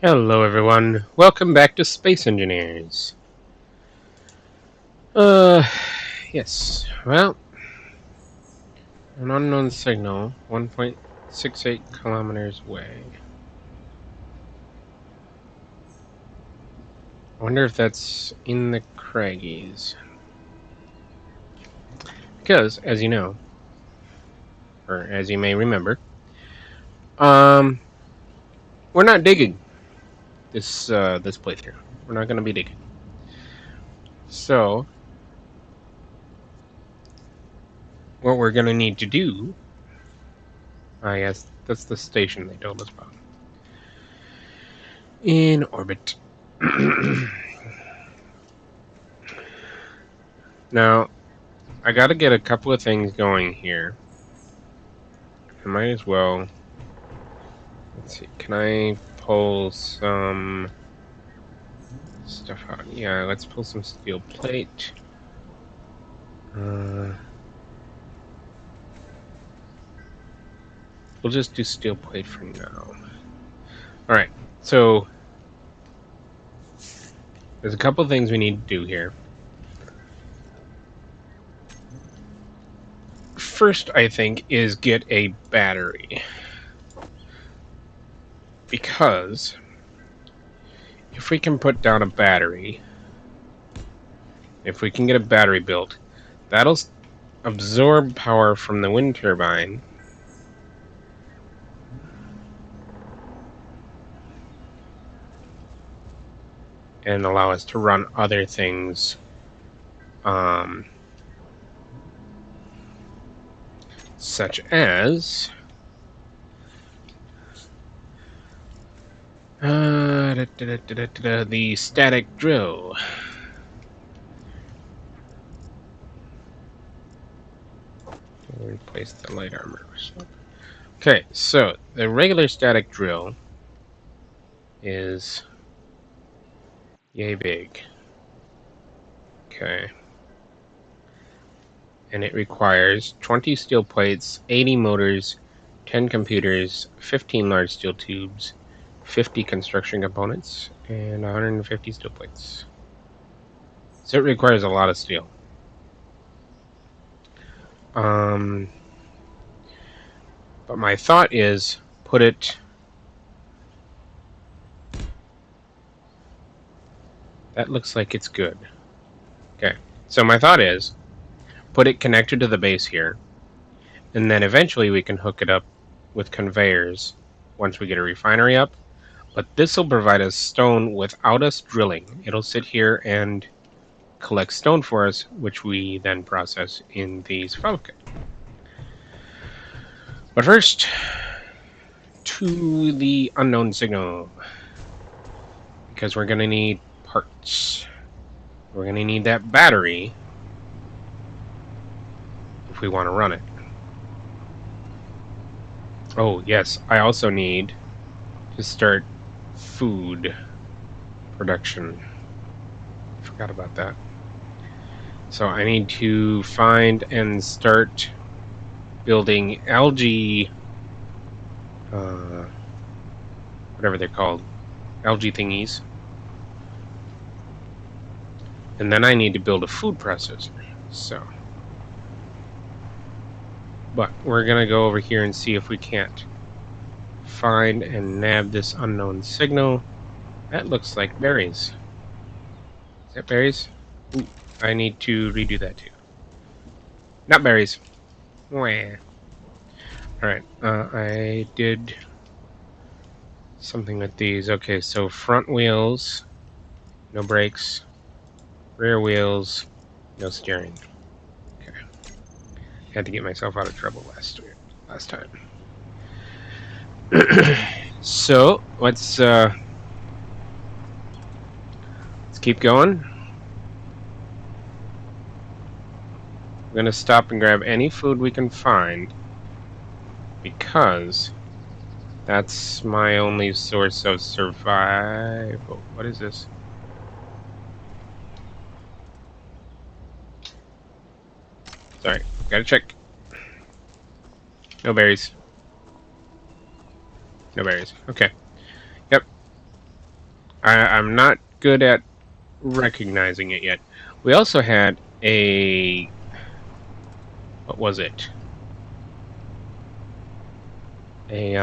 Hello everyone, welcome back to Space Engineers. Yes, well, an unknown signal 1.68 kilometers away. I wonder if that's in the Craggies. Because, as you know, or as you may remember, um, we're not digging this playthrough. We're not going to be digging. So, what we're going to need to do, I guess that's the station they told us about. In orbit. Now, I gotta get a couple of things going here. I might as well. Let's see. Can I pull some stuff out? Yeah, let's pull some steel plate. We'll just do steel plate for now. Alright, so there's a couple of things we need to do here. First, I think, is get a battery. Because if we can put down a battery, if we can get a battery built, that'll absorb power from the wind turbine and allow us to run other things, such as the static drill. Replace the light armor. Okay, so the regular static drill is yay big. Okay. And it requires 20 steel plates, 80 motors, 10 computers, 15 large steel tubes, 50 construction components, and 150 steel plates. So it requires a lot of steel. But my thought is put it... That looks like it's good. Okay, so my thought is put it connected to the base here, and then eventually we can hook it up with conveyors once we get a refinery up. But this will provide us stone without us drilling. It'll sit here and collect stone for us, which we then process in the survival kit. But first, to the unknown signal, because we're going to need parts. We're going to need that battery if we want to run it. Oh, yes, I also need to start food production. Forgot about that. So I need to find and start building algae, whatever they're called, algae thingies. And then I need to build a food processor. So, but we're gonna go over here and see if we can't find and nab this unknown signal. That looks like berries. Is that berries? Ooh, I need to redo that too. Not berries. Wah. Alright, I did something with these. Okay, so front wheels, no brakes. Rear wheels, no steering. Okay. Had to get myself out of trouble last time. So let's keep going. I'm gonna stop and grab any food we can find because that's my only source of survival. What is this? Sorry, gotta check. No berries. No berries. Okay. Yep. I'm not good at recognizing it yet. We also had a... what was it? A,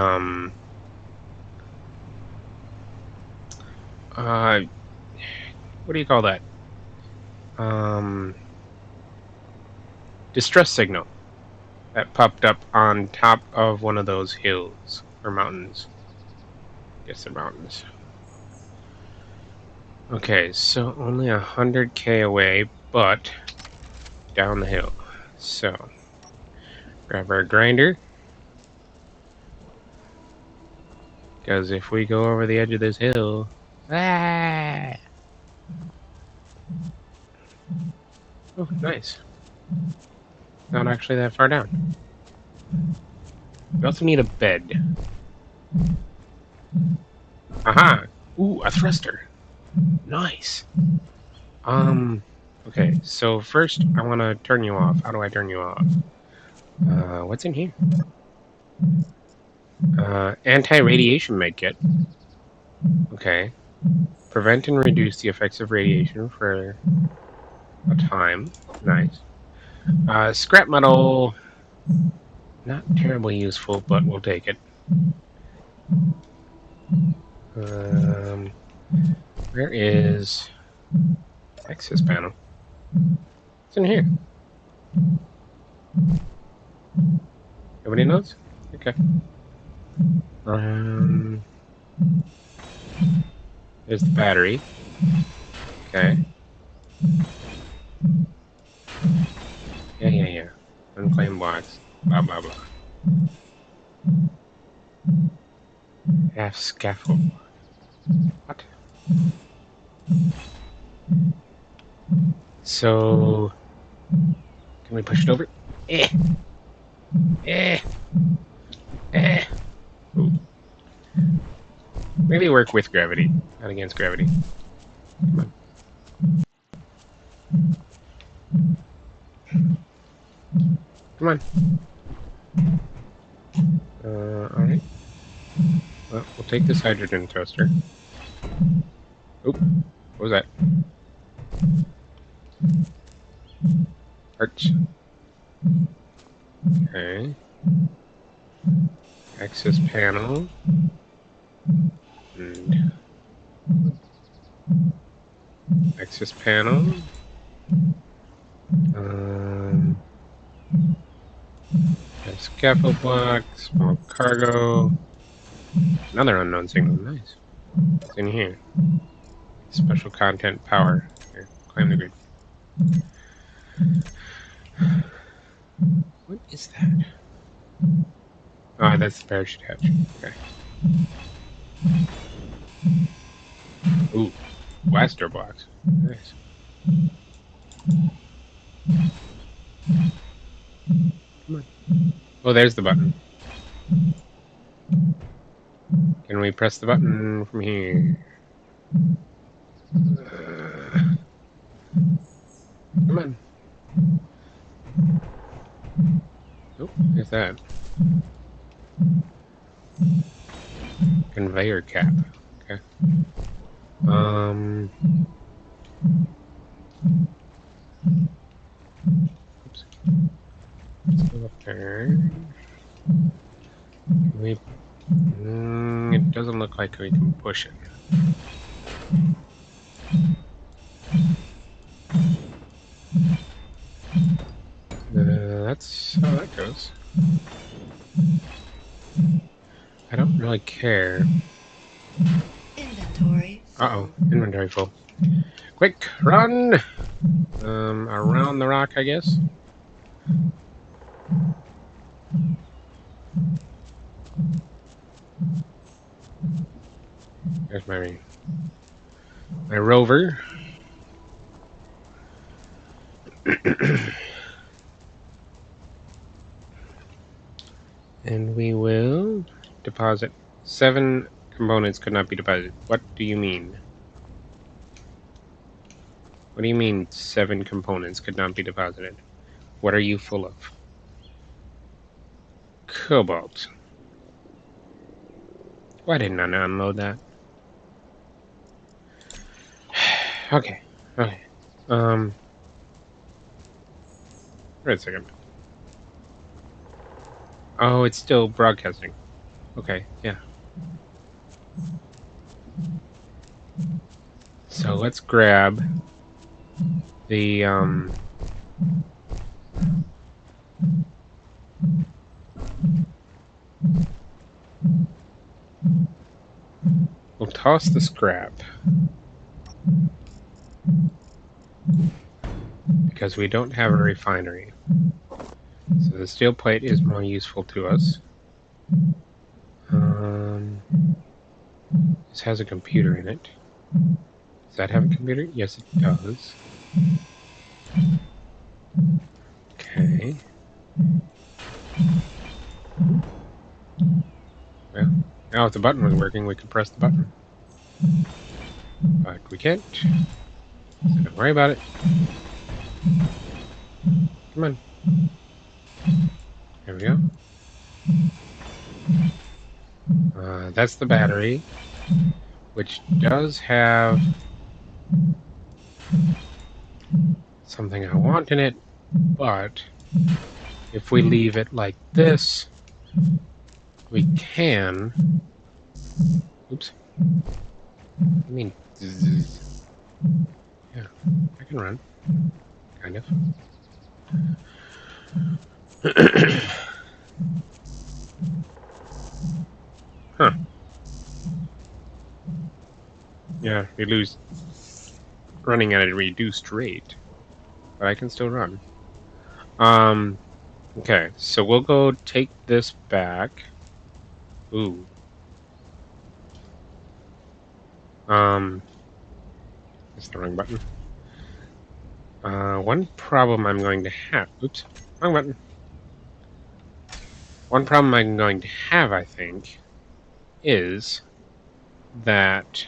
what do you call that? Distress signal that popped up on top of one of those hills or mountains. I guess they're mountains. Okay, so only 100k away, but down the hill. So, grab our grinder. Because if we go over the edge of this hill... Ah! Oh, nice. Not actually that far down. We also need a bed. Aha! Ooh, a thruster. Nice. Okay, so first I want to turn you off. How do I turn you off? What's in here? Anti-radiation medkit. Okay. Prevent and reduce the effects of radiation for a time. Nice. Scrap metal. Not terribly useful, but we'll take it. Where is access panel? It's in here. Nobody knows? Okay. There's the battery. Okay. Yeah. Unclaimed blocks. Blah, blah, blah. Half scaffold. What? So... can we push it over? Ooh. Maybe work with gravity, not against gravity. Come on. Come on. Alright. Well, we'll take this hydrogen toaster. Oop. What was that? Arch. Okay. Access panel. And access panel. Scaffold block, small cargo. Another unknown signal. Nice. What's in here? Special content power. Here, climb the grid. What is that? Oh, that's the parachute hatch. Okay. Ooh, blaster blocks. Nice. Come on. Oh, there's the button. Can we press the button from here? Come on. Oh, there's that. Conveyor cap. Okay. Oops. Let's go up there. Can we... it doesn't look like we can push it. That's how that goes. I don't really care. Inventory full. Uh-oh, inventory full. Quick, run! Around the rock, I guess. There's my rover. And we will deposit 7 components could not be deposited. What do you mean? What do you mean 7 components could not be deposited? What are you full of? Cobalt. Why didn't I unload that? Okay. Okay. Wait a second. Oh, it's still broadcasting. Okay, yeah. So let's grab the we'll toss the scrap because we don't have a refinery. So the steel plate is more useful to us. This has a computer in it. Does that have a computer? Yes, it does. Okay. Well, now if the button was working, we could press the button. But we can't. So don't worry about it. Come on. There we go. That's the battery, which does have something I want in it, but if we leave it like this, we can. Oops. I mean, yeah, I can run, kind of. Huh. Yeah, we lose running at a reduced rate, but I can still run. Okay, so we'll go take this back. Ooh. That's the wrong button. One problem I'm going to have. Oops, wrong button. One problem I'm going to have, I think, is that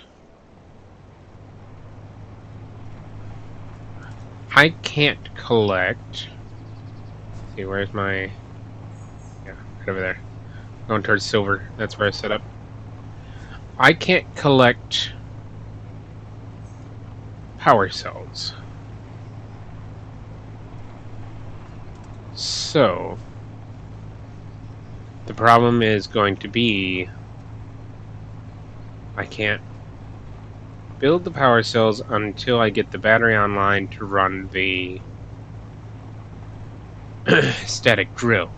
I can't collect. Let's see, where's my? Yeah, right over there. Going towards silver. That's where I set up. I can't collect power cells. So the problem is going to be I can't build the power cells until I get the battery online to run the static drill.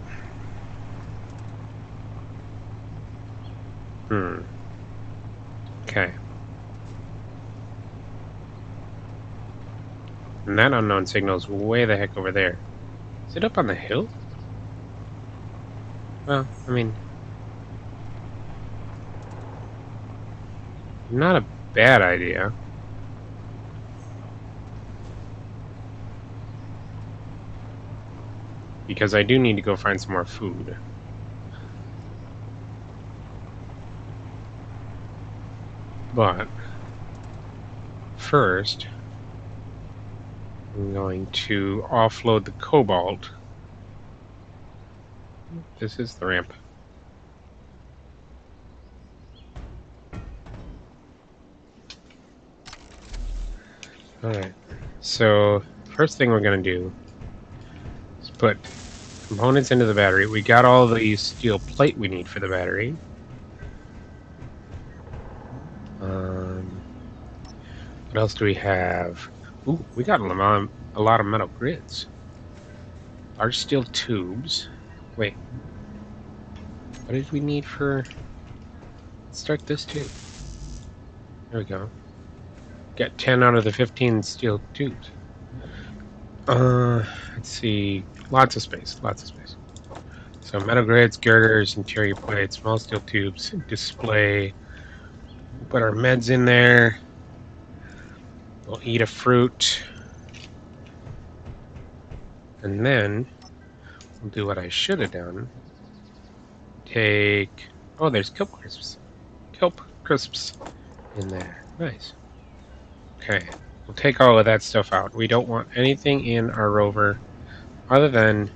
Okay. And that unknown signal's way the heck over there. Is it up on the hill? Well, I mean, not a bad idea. Because I do need to go find some more food. But first, I'm going to offload the cobalt. This is the ramp. Alright, so first thing we're going to do is put components into the battery. We got all the steel plate we need for the battery. What else do we have? Ooh, we got a lot of metal grids. Large steel tubes. Wait. What did we need for... Let's start this tube. There we go. Got 10 out of the 15 steel tubes. Let's see. Lots of space. Lots of space. So metal grids, girders, interior plates, small steel tubes, display. We'll put our meds in there. We'll eat a fruit. And then we'll do what I should have done. Take... Oh, there's kelp crisps. Kelp crisps in there. Nice. Okay. We'll take all of that stuff out. We don't want anything in our rover other than...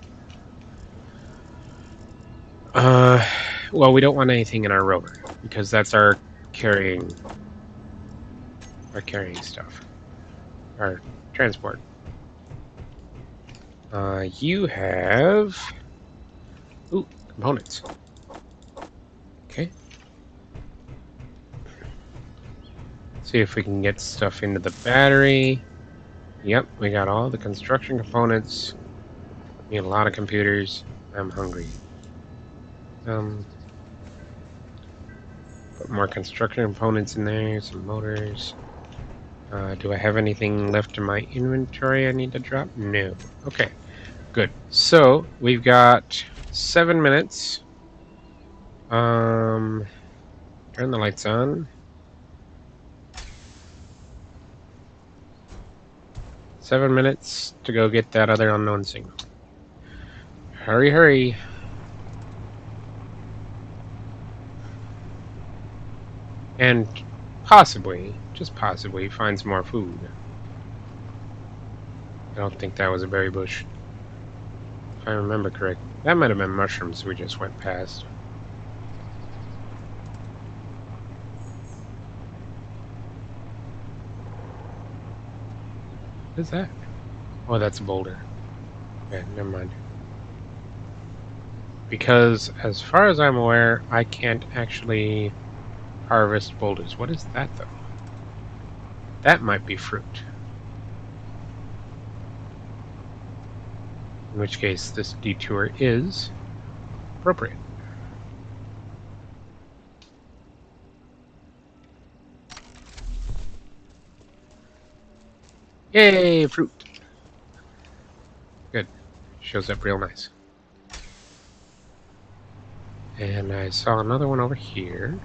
well, we don't want anything in our rover because that's our carrying stuff. or transport. You have... Ooh, components. Okay. See if we can get stuff into the battery. Yep, we got all the construction components. Need a lot of computers. I'm hungry. Put more construction components in there, some motors. Do I have anything left in my inventory I need to drop? No. Okay, good. So, we've got 7 minutes. Turn the lights on. 7 minutes to go get that other unknown signal. Hurry, hurry. And possibly, just possibly, find some more food. I don't think that was a berry bush. If I remember correct. That might have been mushrooms we just went past. What is that? Oh, that's a boulder. Okay, never mind. Because, as far as I'm aware, I can't actually harvest boulders. What is that, though? That might be fruit. In which case, this detour is appropriate. Yay, fruit! Good. Shows up real nice. And I saw another one over here.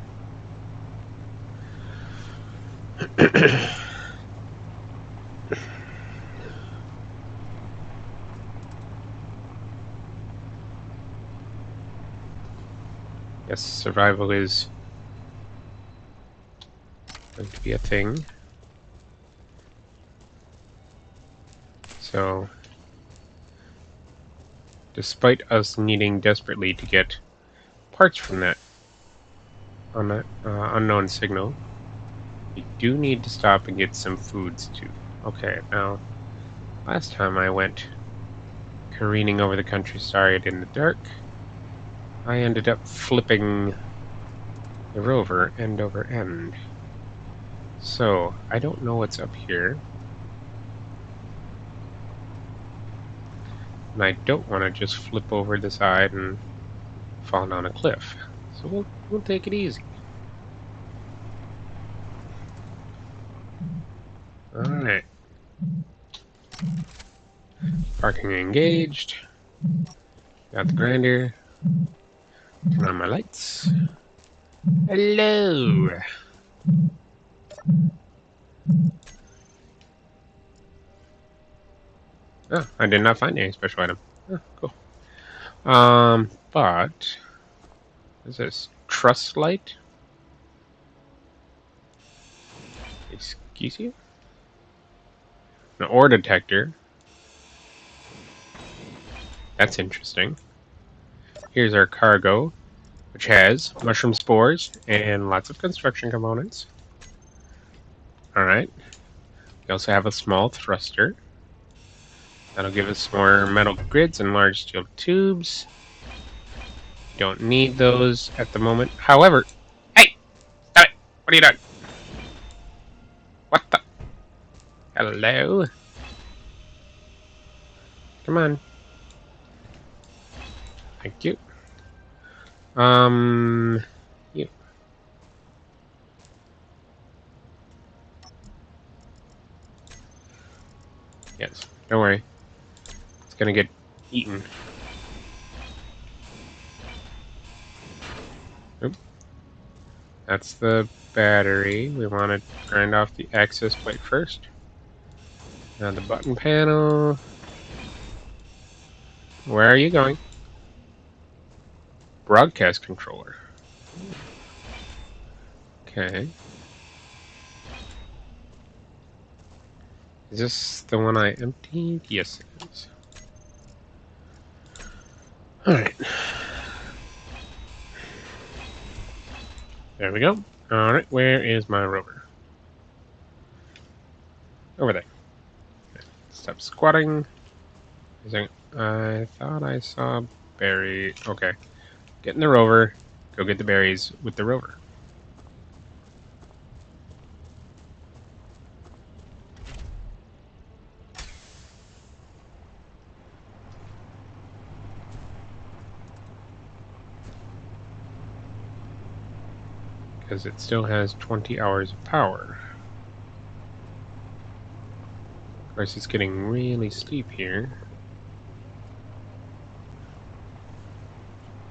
Yes, survival is going to be a thing. So, despite us needing desperately to get parts from that on that unknown signal, we do need to stop and get some foods too. Okay, now, last time I went careening over the countryside in the dark, I ended up flipping the rover end over end. So, I don't know what's up here. And I don't want to just flip over the side and fall down a cliff. So we'll take it easy. Alright. Parking engaged. Got the grinder. Turn on my lights. Hello! Oh, I did not find any special item. Oh, cool. But... what is this? Truss light? Excuse you? An ore detector. That's interesting. Here's our cargo, which has mushroom spores and lots of construction components. Alright. We also have a small thruster. That'll give us more metal grids and large steel tubes. Don't need those at the moment. However... Hey! Stop it! What are you doing? What the... Hello? Come on. Thank you. You. Yes, don't worry. It's gonna get eaten. Oop. That's the battery. We want to grind off the access plate first. Now the button panel. Where are you going? Broadcast controller. Okay. Is this the one I emptied? Yes, it is. Alright. There we go. Alright, where is my rover? Over there. Stop squatting. I thought I saw berry. Okay. Get in the rover. Go get the berries with the rover. Because it still has 20 hours of power. Of course, it's getting really steep here.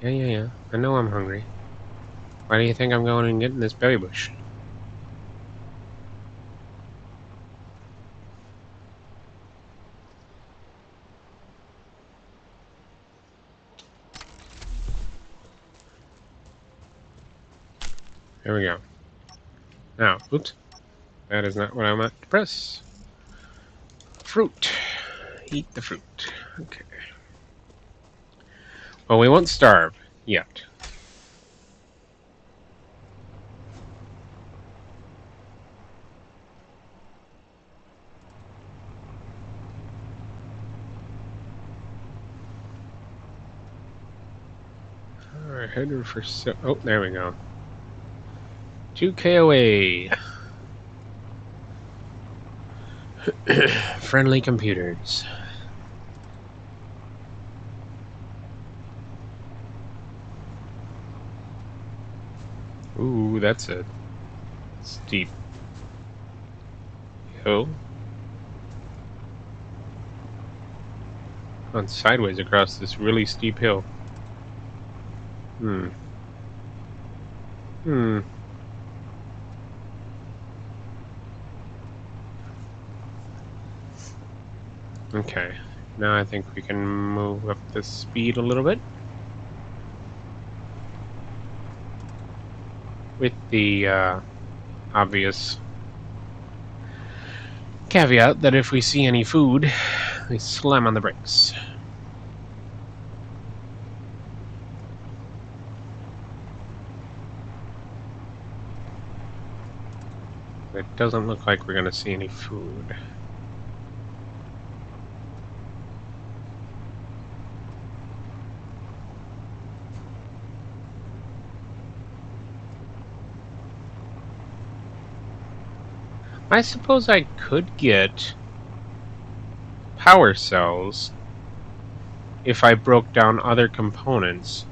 Yeah. I know I'm hungry. Why do you think I'm going and getting this berry bush? There we go. Now, oops. That is not what I meant to press. Fruit. Eat the fruit. Okay. Well, we won't starve yet. Alright, heading for oh, there we go. 2K away. Friendly computers. Ooh, that's a steep hill. Gone sideways across this really steep hill. Okay. Now I think we can move up the speed a little bit. With the obvious caveat that if we see any food, we slam on the brakes. It doesn't look like we're going to see any food. I suppose I could get power cells if I broke down other components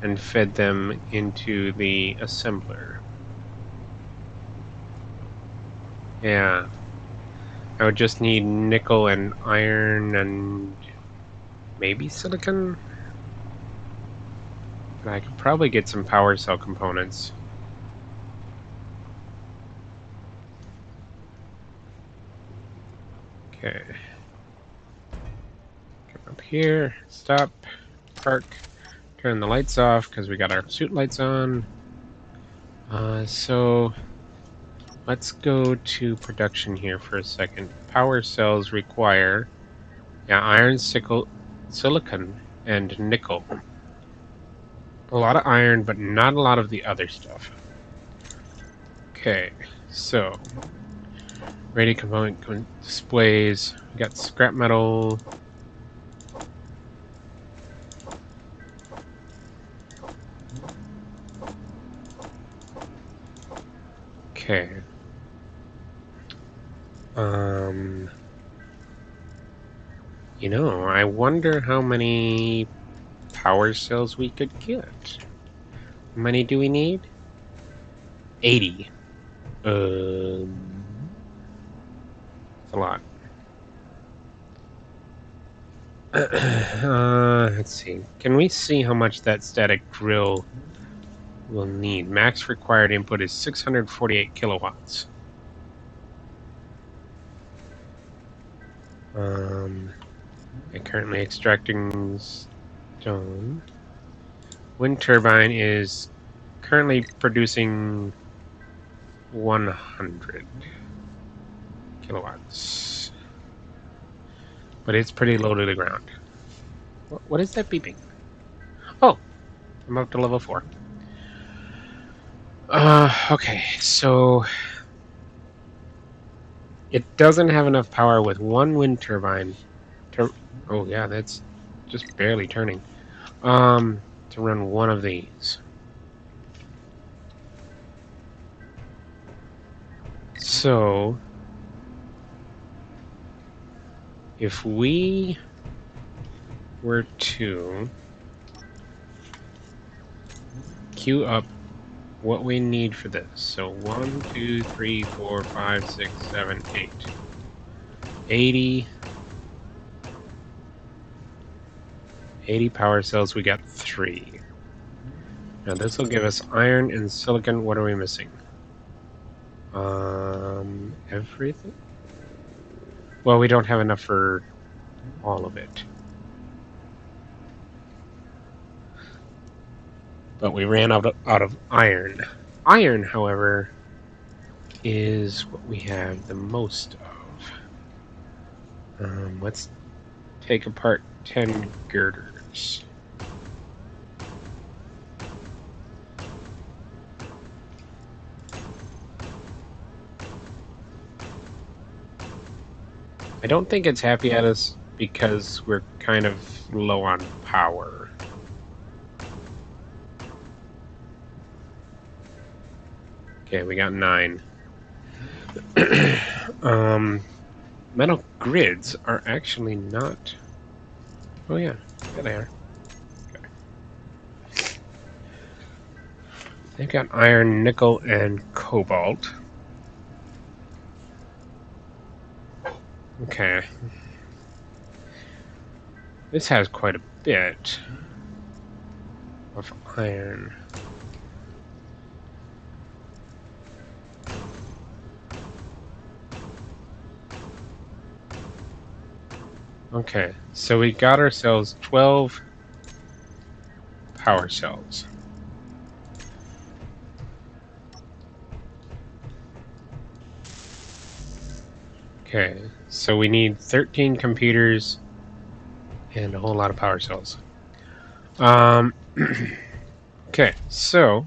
and fed them into the assembler. Yeah. I would just need nickel and iron and maybe silicon? But I could probably get some power cell components. Okay. Come up here, stop, park, turn the lights off because we got our suit lights on. So let's go to production here for a second. Power cells require iron, silicon, and nickel. A lot of iron, but not a lot of the other stuff. Okay, so radio component displays. We got scrap metal. Okay. You know, I wonder how many power cells we could get. How many do we need? 80. That's a lot. Let's see. Can we see how much that static drill will need? Max required input is 648 kilowatts. Currently extracting stone. Wind turbine is currently producing 100 kilowatts. But it's pretty low to the ground. What is that beeping? Oh, I'm up to level 4. Okay, so It doesn't have enough power with one wind turbine. Oh yeah, that's just barely turning. To run one of these. So if we were to queue up what we need for this, so 1, 2, 3, 4, 5, 6, 7, 8, 80 power cells. We got 3. Now this will give us iron and silicon. What are we missing? Everything? Well, we don't have enough for all of it. But we ran out of iron. Iron, however, is what we have the most of. Let's take apart 10 girders. I don't think it's happy at us because we're kind of low on power. Okay, we got 9. Metal grids are actually not... Oh yeah, there they are. Okay. They've got iron, nickel, and cobalt. Okay. This has quite a bit of iron. Okay, so we got ourselves 12 power cells. Okay, so we need 13 computers and a whole lot of power cells. Okay, so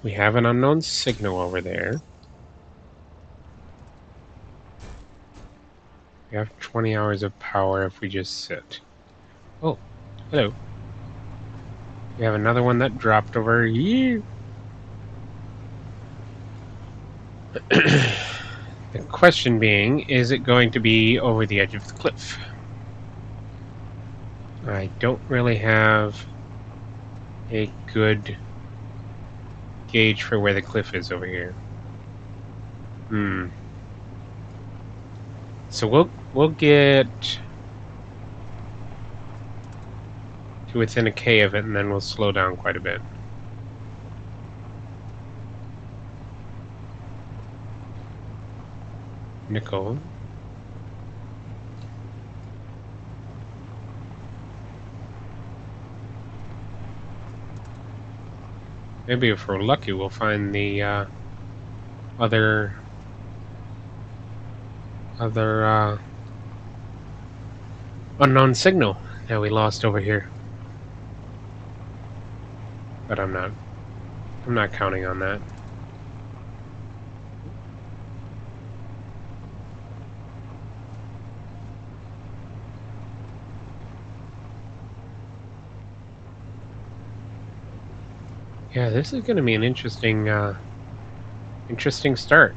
we have an unknown signal over there. We have 20 hours of power if we just sit. Oh, hello. We have another one that dropped over here. The question being, is it going to be over the edge of the cliff? I don't really have a good gauge for where the cliff is over here. So we'll get to within a K of it, and then we'll slow down quite a bit. Nickel. Maybe if we're lucky, we'll find the other unknown signal that we lost over here. But I'm not counting on that. Yeah, this is going to be an interesting start.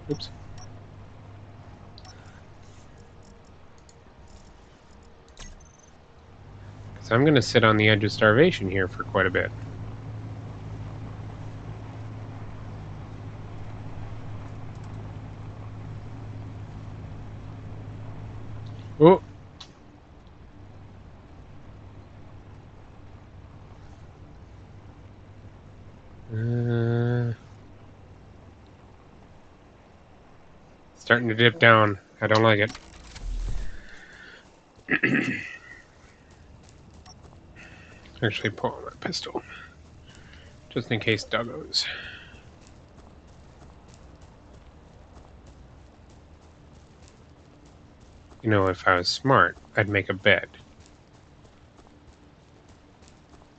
Oops. So I'm going to sit on the edge of starvation here for quite a bit. Oh! Starting to dip down. I don't like it. Actually, pull out my pistol. Just in case doggos. You know, if I was smart, I'd make a bed.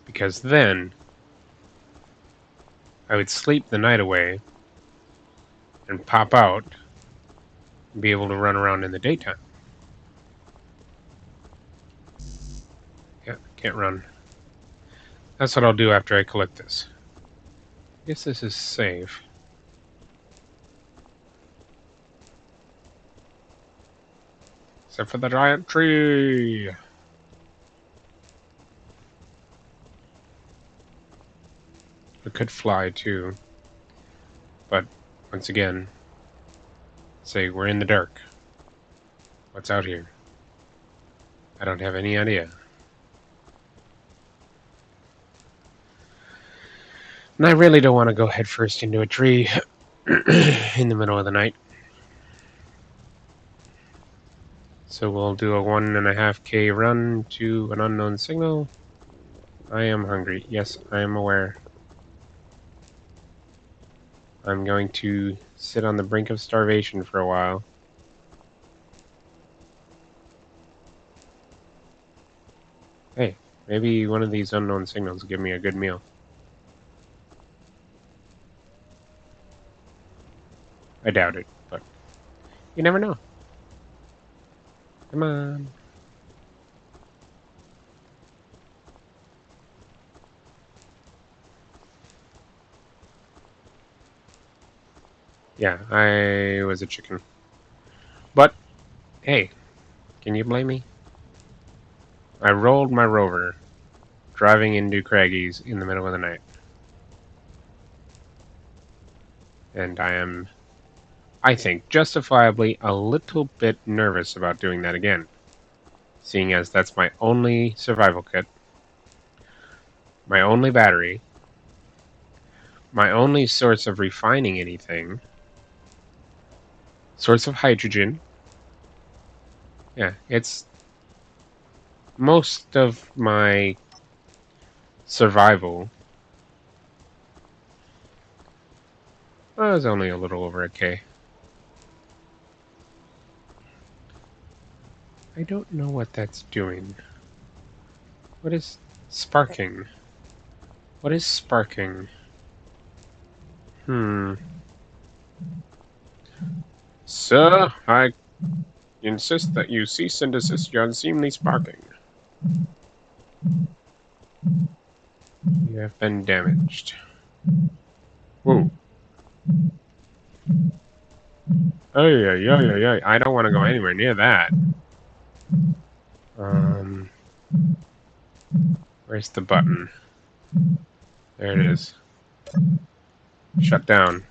Because then, I would sleep the night away and pop out and be able to run around in the daytime. Yeah, can't run. That's what I'll do after I collect this. I guess this is safe. Except for the giant tree. It could fly too. But once again, say we're in the dark. What's out here? I don't have any idea. And I really don't want to go headfirst into a tree in the middle of the night. So we'll do a 1.5K run to an unknown signal. I am hungry. Yes, I am aware. I'm going to sit on the brink of starvation for a while. Hey, maybe one of these unknown signals will give me a good meal. I doubt it, but you never know. Come on. Yeah, I was a chicken. But, hey, can you blame me? I rolled my rover driving into Craggy's in the middle of the night. And I am, I think, justifiably a little bit nervous about doing that again. Seeing as that's my only survival kit, my only battery, my only source of refining anything, source of hydrogen. Yeah, it's most of my survival. Well, it was only a little over a K. I don't know what that's doing. What is sparking? What is sparking? Sir, I insist that you cease and desist your unseemly sparking. You have been damaged. Whoa. Ay. I don't want to go anywhere near that. Where's the button? There it is. Shut down.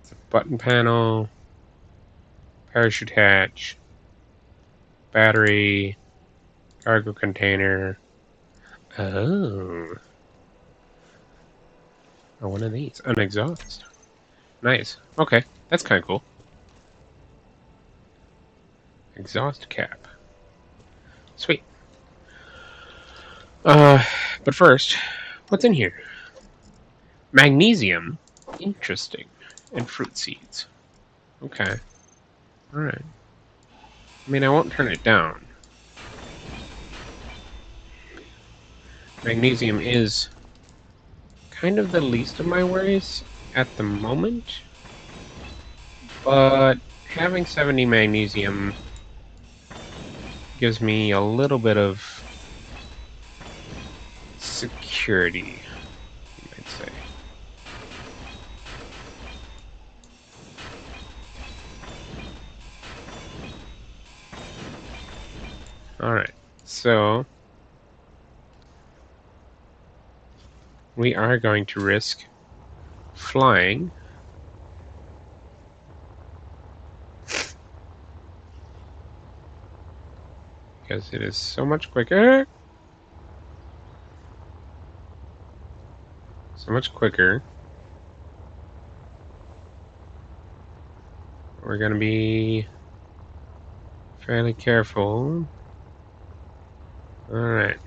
It's a button panel, parachute hatch, battery, cargo container. Oh, one of these. An exhaust. Nice. Okay, that's kind of cool. Exhaust cap. Sweet. But first, what's in here? Magnesium. Interesting. And fruit seeds. Okay. Alright. I mean, I won't turn it down. Magnesium is kind of the least of my worries at the moment. But having 70 magnesium gives me a little bit of security, you might say. Alright, so we are going to risk flying. Because it is so much quicker. So much quicker. We're going to be fairly careful. Alright.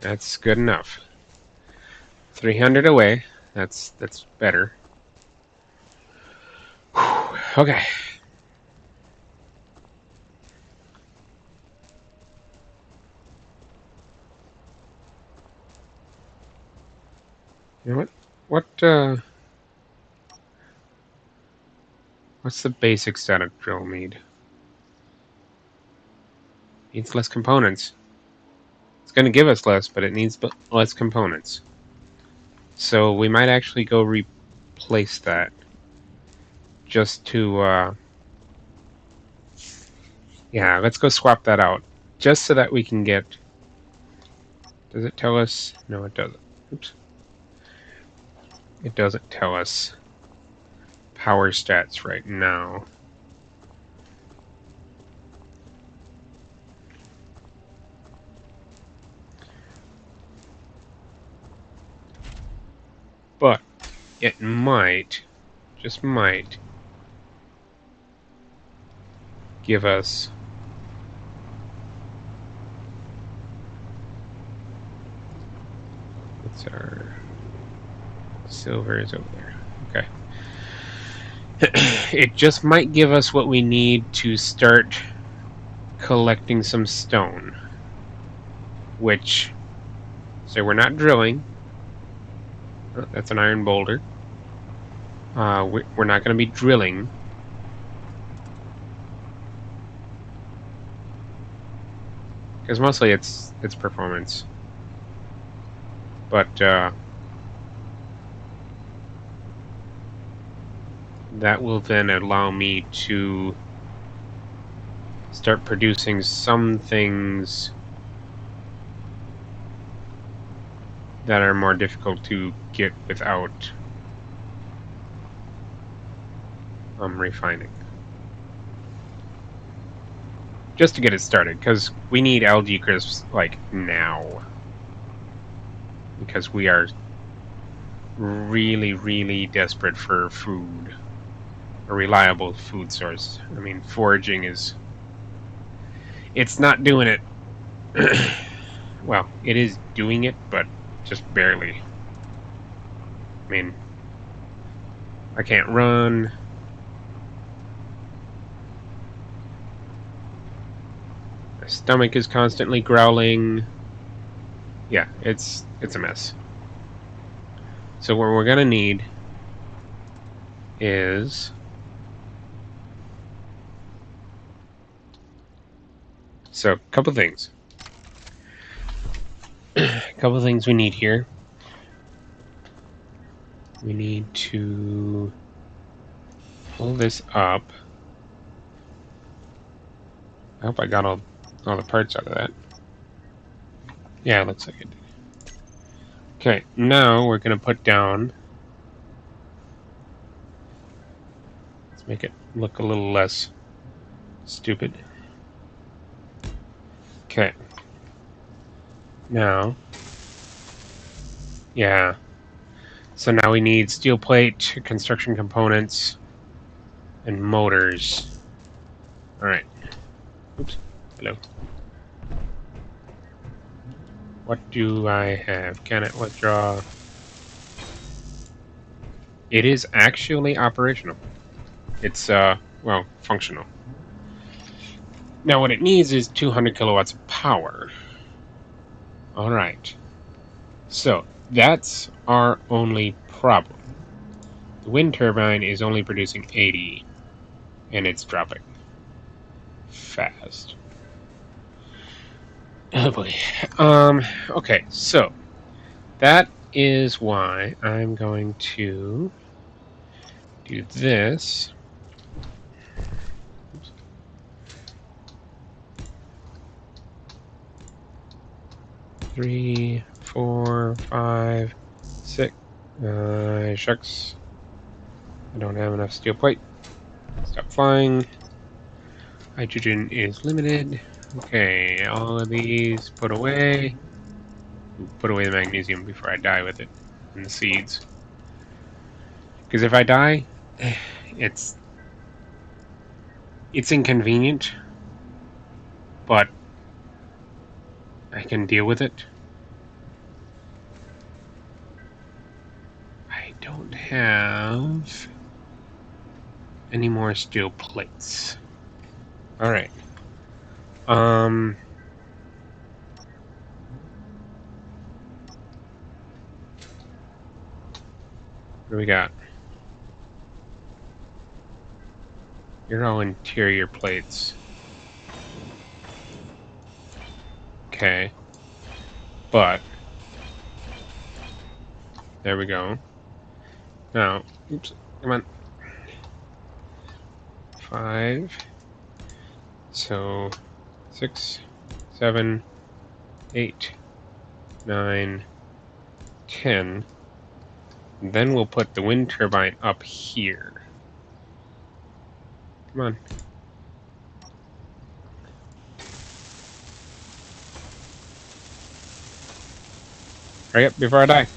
That's good enough. 300 away. That's better. Okay. You know what? What's the basic static drill need? Needs less components. It's going to give us less, but it needs less components. So we might actually go replace that just to, yeah, let's go swap that out just so that we can get, does it tell us? No, it doesn't. Oops. It doesn't tell us power stats right now. But it might, just might, give us what's our silver is over there. Okay. It just might give us what we need to start collecting some stone. Which, so we're not drilling. Oh, that's an iron boulder. We're not going to be drilling. Because mostly it's performance. But that will then allow me to start producing some things that are more difficult to get without refining. Just to get it started, because we need algae crisps like now. Because we are really, really desperate for food. A reliable food source. I mean, foraging is... It's not doing it. Well, it is doing it, but just barely. I mean, I can't run. My stomach is constantly growling. Yeah, it's a mess. So what we're gonna need is a couple things. A couple things we need here. We need to pull this up. I hope I got all the parts out of that. Yeah, it looks like it did. Okay, now we're going to put down... Let's make it look a little less stupid. Okay. Now... Yeah. So now we need steel plate, construction components, and motors. Alright. Oops. Hello. What do I have? Can it withdraw? It is actually operational. It's, well, functional. Now what it needs is 200 kilowatts of power. Alright. So, that's our only problem. The wind turbine is only producing 80, and it's dropping fast. Oh boy. Okay, so that is why I'm going to do this. Oops. 3, 4, 5, 6. Shucks. I don't have enough steel plate. Stop flying. Hydrogen is limited. Okay, all of these put away. Put away the magnesium before I die with it. And the seeds. Because if I die, it's inconvenient. But I can deal with it. I don't have any more steel plates. Alright. What do we got? You're all interior plates. Okay. But there we go. Now, oops, come on. 5. So 6, 7, 8, 9, 10. And then we'll put the wind turbine up here. Come on. Hurry up before I die.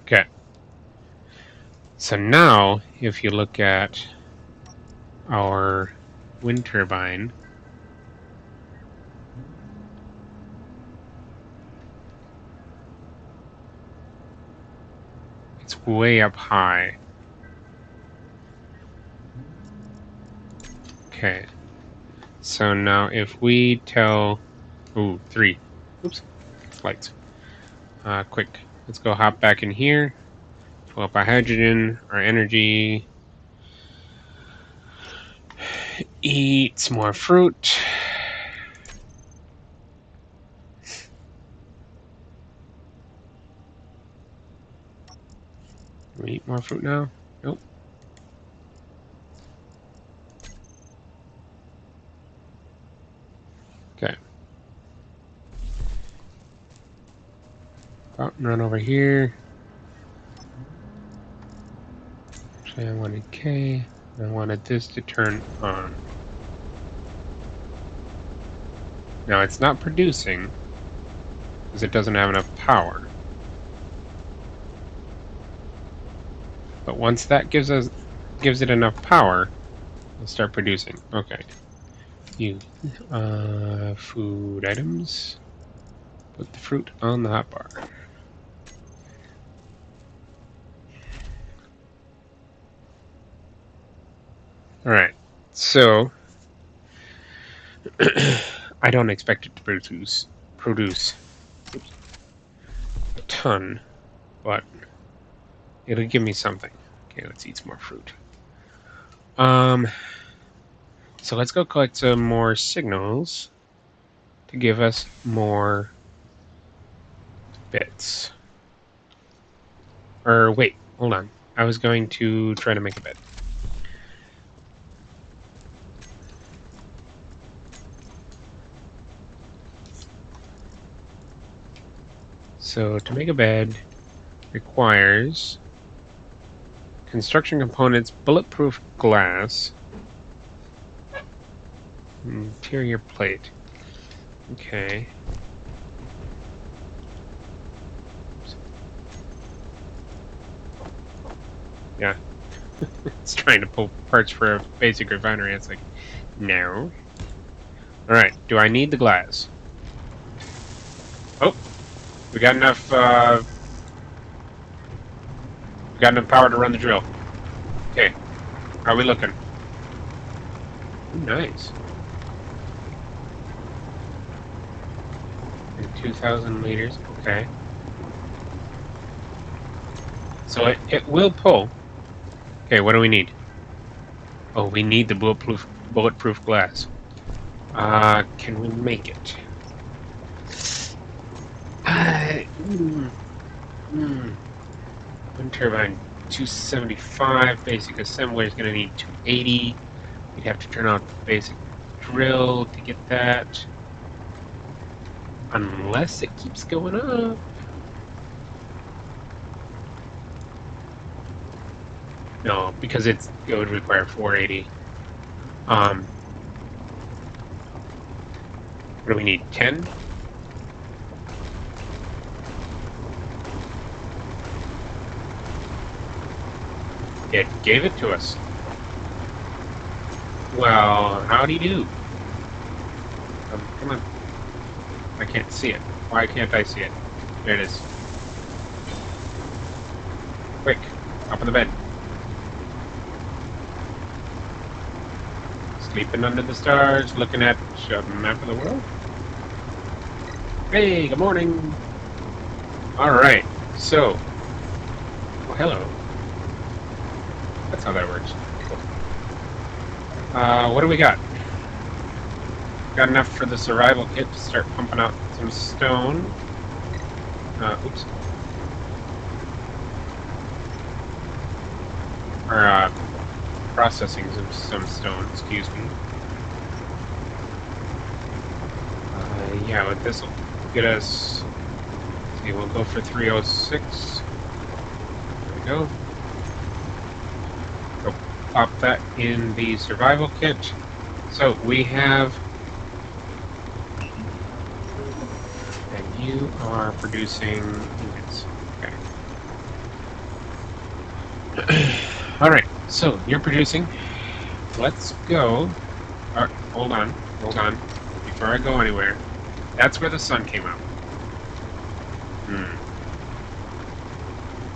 Okay. So now, if you look at our wind turbine, it's way up high. Okay. So now if we tell... Ooh, 3. Oops. Lights. Quick. Let's go hop back in here. Pull up our hydrogen, our energy. Eat some more fruit. Can we eat more fruit now? Nope. Okay. Run over here. Actually, I wanted K. I wanted this to turn on. Now, it's not producing because it doesn't have enough power. But once that gives it enough power, it'll start producing. Okay. Food items. Put the fruit on the hotbar. Alright, so I don't expect it to produce a ton, but it'll give me something. Okay, let's eat some more fruit. So let's go collect some more signals to give us more bits. Or wait, hold on. I was going to try to make a bed. So to make a bed requires construction components, bulletproof glass, interior plate. Okay. Oops. Yeah. It's trying to pull parts for a basic refinery. It's like, no. Alright, do I need the glass? Oh, we got enough power to run the drill. Okay, how are we looking? Ooh, nice. And 2,000 liters, okay. So it will pull. Okay, what do we need? Oh, we need the bulletproof glass. Can we make it? Wind turbine 275. Basic assembly is going to need 280. We'd have to turn on the basic drill to get that. Unless it keeps going up. No, because it would require 480. What do we need? 10? It gave it to us. Well, howdy do? Come on. I can't see it. Why can't I see it? There it is. Quick, up on the bed. Sleeping under the stars, looking at a map of the world. Hey, good morning. Alright, so. Oh, hello. That's how that works. Cool. What do we got? Got enough for the survival kit to start pumping out some stone. Oops. Or, processing some stone, excuse me. Yeah, but this will get us. Let's see, we'll go for 306. There we go. Go pop that in the survival kit. So we have. And you are producing units. Okay. Alright, so you're producing. Let's go. Alright, hold on. Before I go anywhere. That's where the sun came out.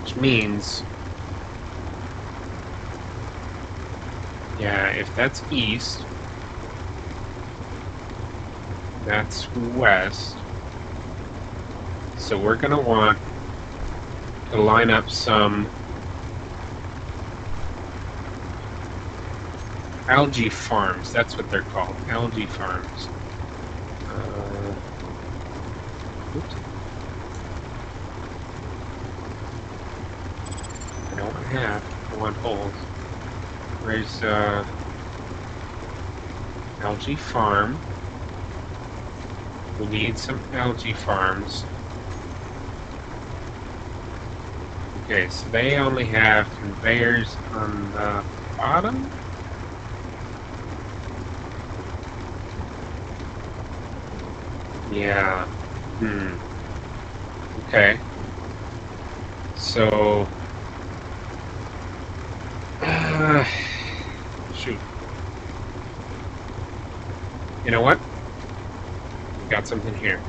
Which means... yeah, if that's east, that's west. So we're going to want to line up some algae farms. That's what they're called. Algae farms. Oops. I don't want half. I want whole. Where's algae farm? We need some algae farms. Okay, so they only have conveyors on the bottom? Yeah. Okay. So... shoot. You know what? We've got something here.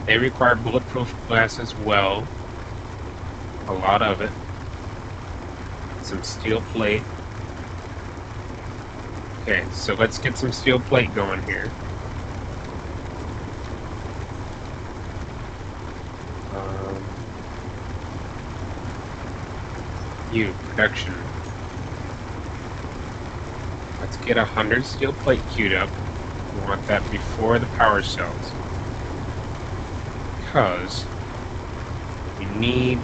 They require bulletproof glass as well. A lot of it. Some steel plate. Okay, so let's get some steel plate going here. Production. Let's get 100 steel plate queued up. We want that before the power cells. Because we need...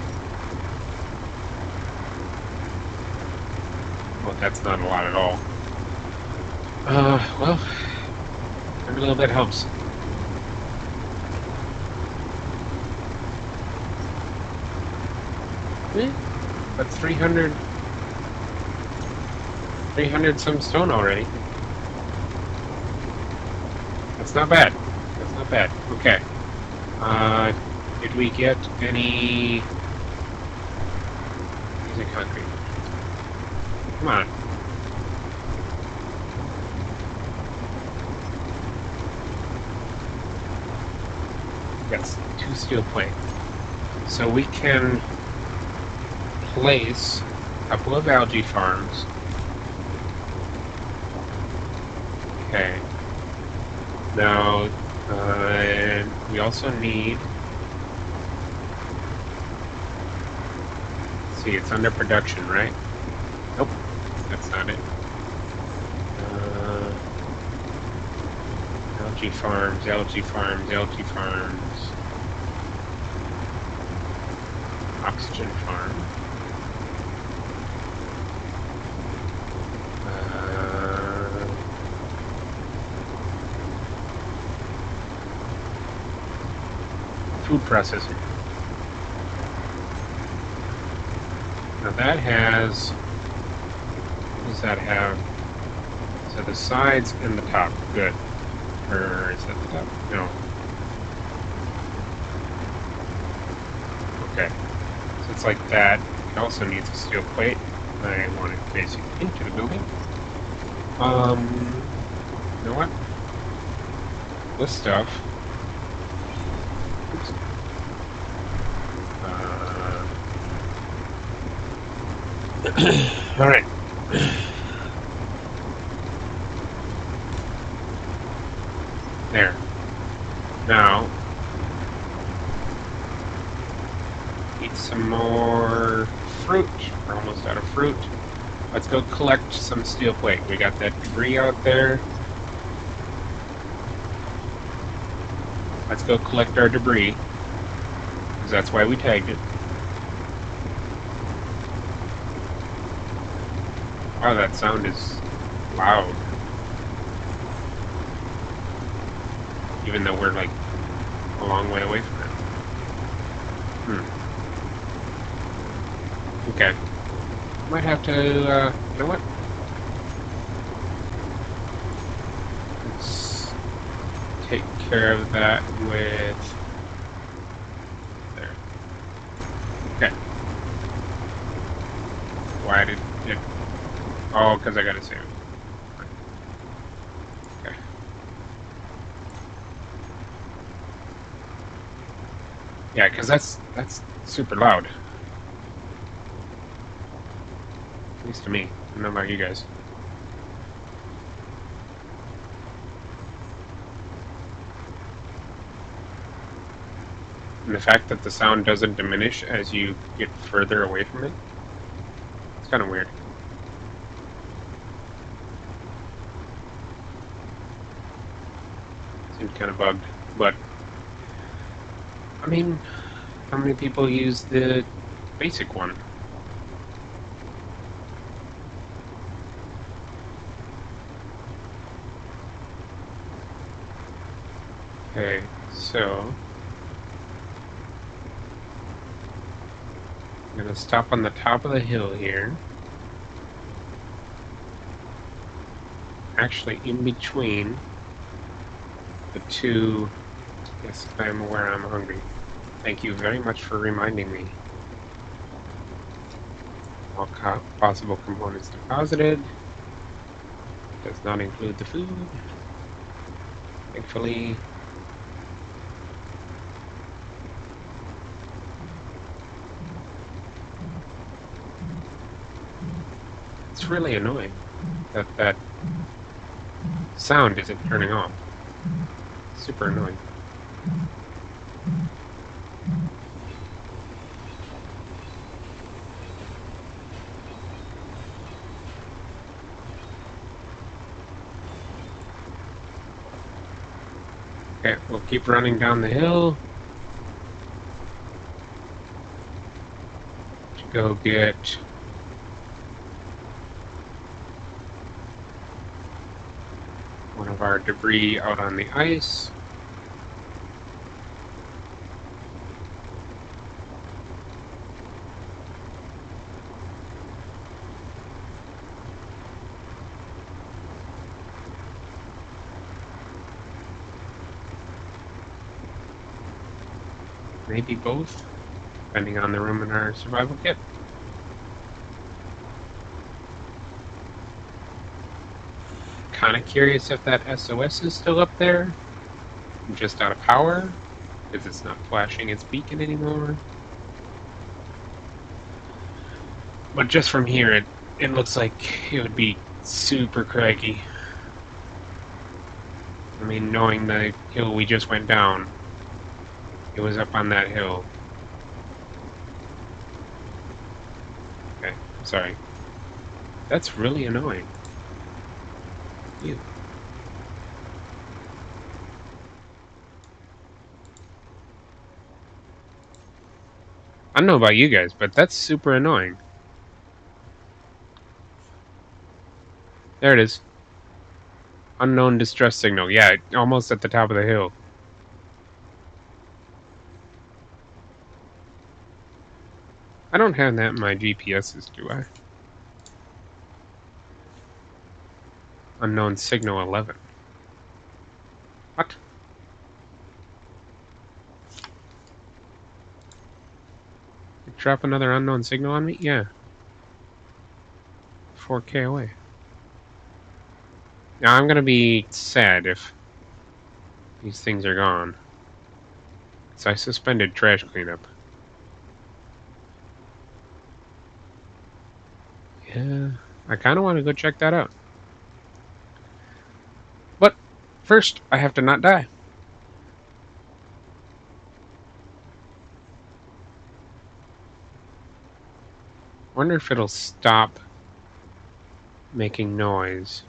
well, that's not a lot at all. Well, every little bit helps. That's 300 some stone already. That's not bad. That's not bad. Okay. Did we get any... using concrete? Come on. Yes, 2 steel plate. So we can place a couple of algae farms. Okay. Now, we also need... let's see, it's under production, right? Nope, that's not it. Algae farms, algae farms, algae farms. Oxygen farm. Food processor. Now that has... what does that have? So the sides and the top. Good. Or is that the top? No. Okay. So it's like that. It also needs a steel plate. I want it facing into the building. You know what? This stuff. Oops. All right. There. Now, eat some more fruit. We're almost out of fruit. Let's go collect some steel plate. We got that debris out there. Let's go collect our debris, because that's why we tagged it. Wow, that sound is loud. Even though we're like a long way away from it. Okay. Might have to, you know what? Let's take care of that with... There. Okay. Why did it... Oh, because I gotta save it. Okay. Yeah, because that's super loud. At least to me. I don't know about you guys. And the fact that the sound doesn't diminish as you get further away from it, it's kind of weird. Seems kind of bugged, but I mean, how many people use the basic one? Okay, so I'm gonna stop on the top of the hill here. Actually, in between the two. Yes, I am aware I'm hungry. Thank you very much for reminding me. All possible components deposited. It does not include the food. Thankfully. It's really annoying that that sound isn't turning off. Super annoying. Okay, we'll keep running down the hill to go get one of our debris out on the ice. Maybe both, depending on the room in our survival kit. Kind of curious if that SOS is still up there, just out of power, because it's not flashing its beacon anymore. But just from here, it looks like it would be super craggy. I mean, knowing the hill we just went down, it was up on that hill. Okay, sorry. That's really annoying. Ew. I don't know about you guys, but that's super annoying. There it is. Unknown distress signal. Yeah, almost at the top of the hill. I don't have that in my GPSs, do I? Unknown signal 11. What? You drop another unknown signal on me? Yeah. 4K away. Now I'm gonna be sad if these things are gone. So I suspended trash cleanup. Yeah, I kind of want to go check that out. But first, I have to not die. Wonder if it'll stop making noise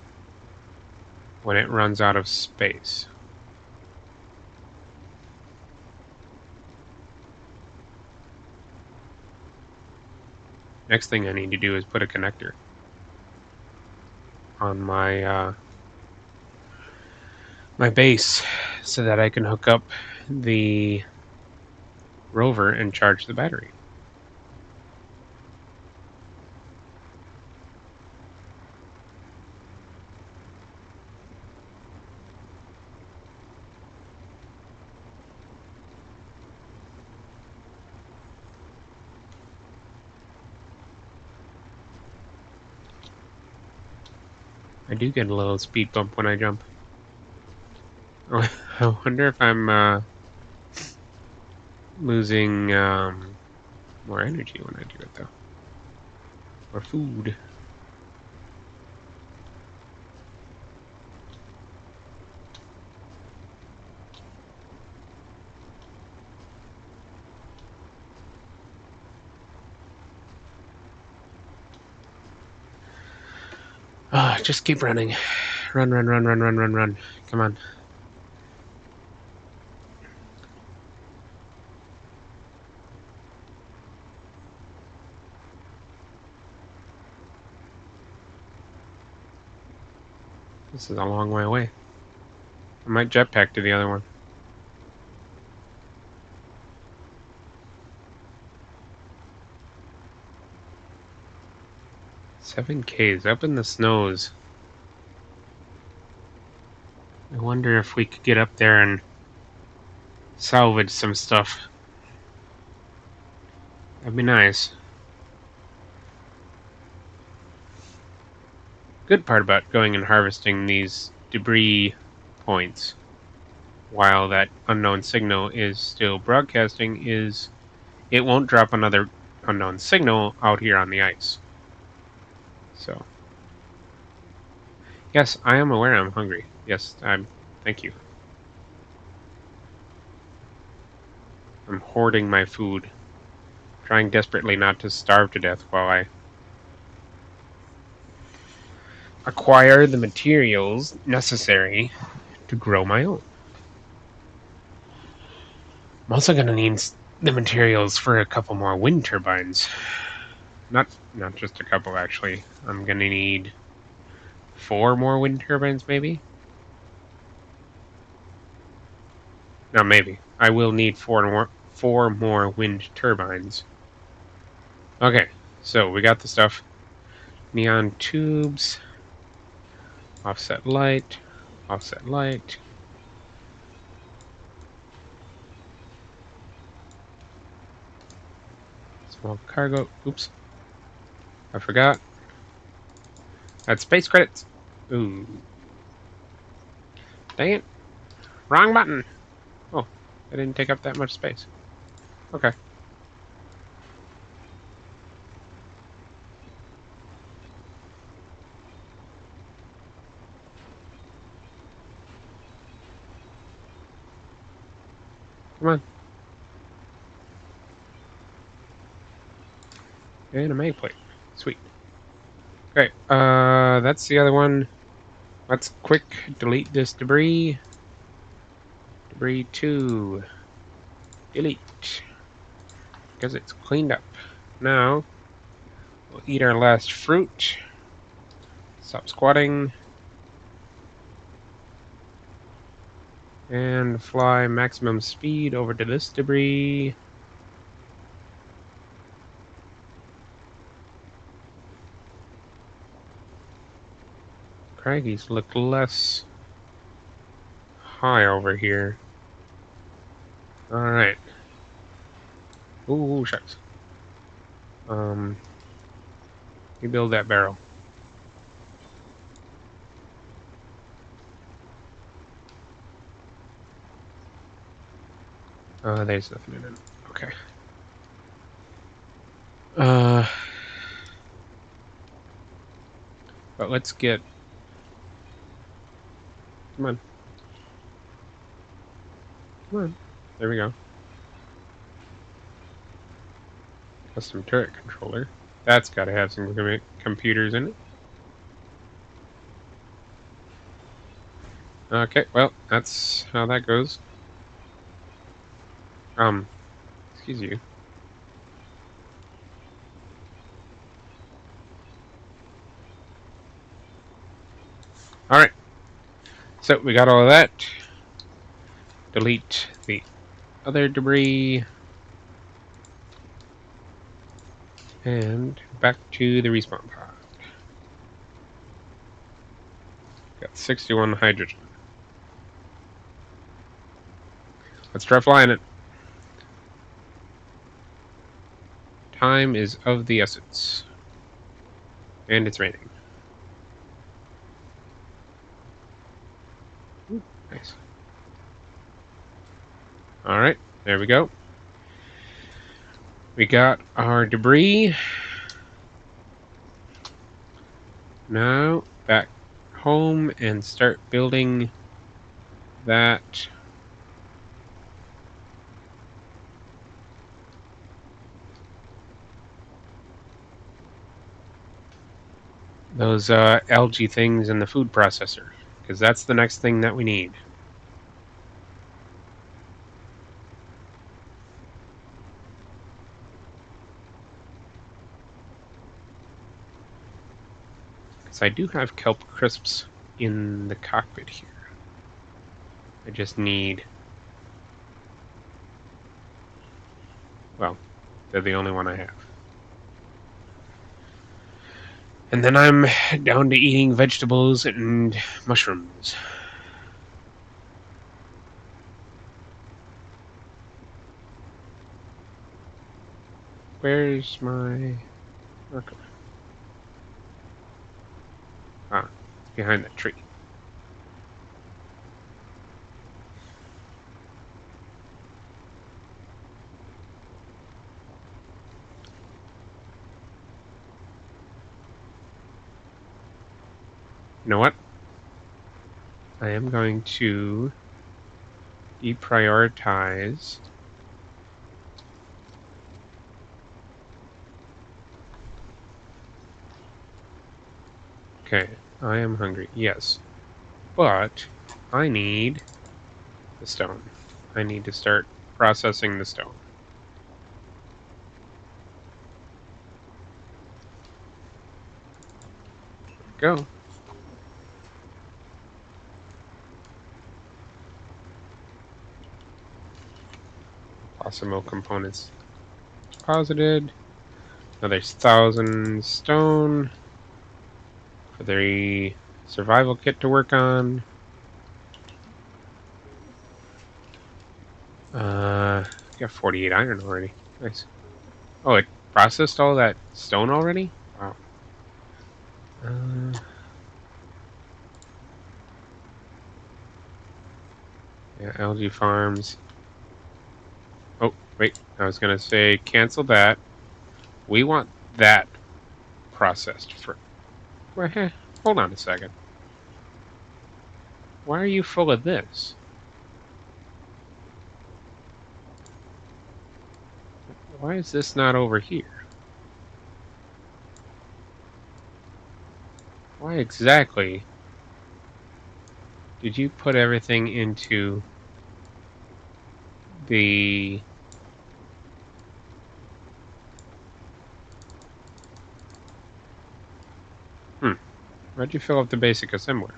when it runs out of space. Next thing I need to do is put a connector on my my base so that I can hook up the rover and charge the battery. I do get a little speed bump when I jump. Oh, I wonder if I'm losing more energy when I do it, though. Or food. Just keep running. Run, run, run, run, run, run, run. Come on. This is a long way away. I might jetpack to the other one. 7Ks up in the snows. I wonder if we could get up there and salvage some stuff. That'd be nice. Good part about going and harvesting these debris points while that unknown signal is still broadcasting is it won't drop another unknown signal out here on the ice. So, yes, I am aware I'm hungry. Yes, thank you. I'm hoarding my food, trying desperately not to starve to death while I acquire the materials necessary to grow my own. I'm also going to need the materials for a couple more wind turbines. Not just a couple, actually. I'm going to need 4 more wind turbines, maybe? No, maybe. I will need 4 more wind turbines. Okay, so we got the stuff. Neon tubes. Offset light. Offset light. Small cargo. Oops. I forgot. That's space credits. Ooh. Dang it. Wrong button. Oh, I didn't take up that much space. Okay. Come on. And a mag plate. Sweet. Okay, that's the other one. Let's quick delete this debris. Debris 2. Delete. Because it's cleaned up. Now, we'll eat our last fruit. Stop squatting. And fly maximum speed over to this debris. Craggies look less high over here. Alright. Ooh, shucks. Rebuild that barrel. There's nothing in it. Okay. But let's get... Come on. Come on. There we go. Custom turret controller. That's got to have some computers in it. Okay, well, that's how that goes. Excuse you. Alright. So, we got all of that. Delete the other debris. And back to the respawn pod. Got 61 hydrogen. Let's try flying it. Time is of the essence. And it's raining. Ooh, nice. Alright, there we go. We got our debris. Now, back home and start building that those algae things in the food processor, because that's the next thing that we need. Because I do have kelp crisps in the cockpit here. I just need... Well, they're the only one I have. And then I'm down to eating vegetables and mushrooms. Where's my marker? Ah, it's behind that tree. You know what? I am going to deprioritize Okay, I am hungry, yes. But I need the stone. I need to start processing the stone. Go. Possible components deposited. Now there's 1,000 stone for the survival kit to work on. Got 48 iron already. Nice. Oh, it processed all that stone already? Wow. Yeah, algae farms. Oh, wait. I was going to say cancel that. We want that processed for... Well, hold on a second. Why are you full of this? Why is this not over here? Why exactly did you put everything into the... Why'd you fill up the basic assembler?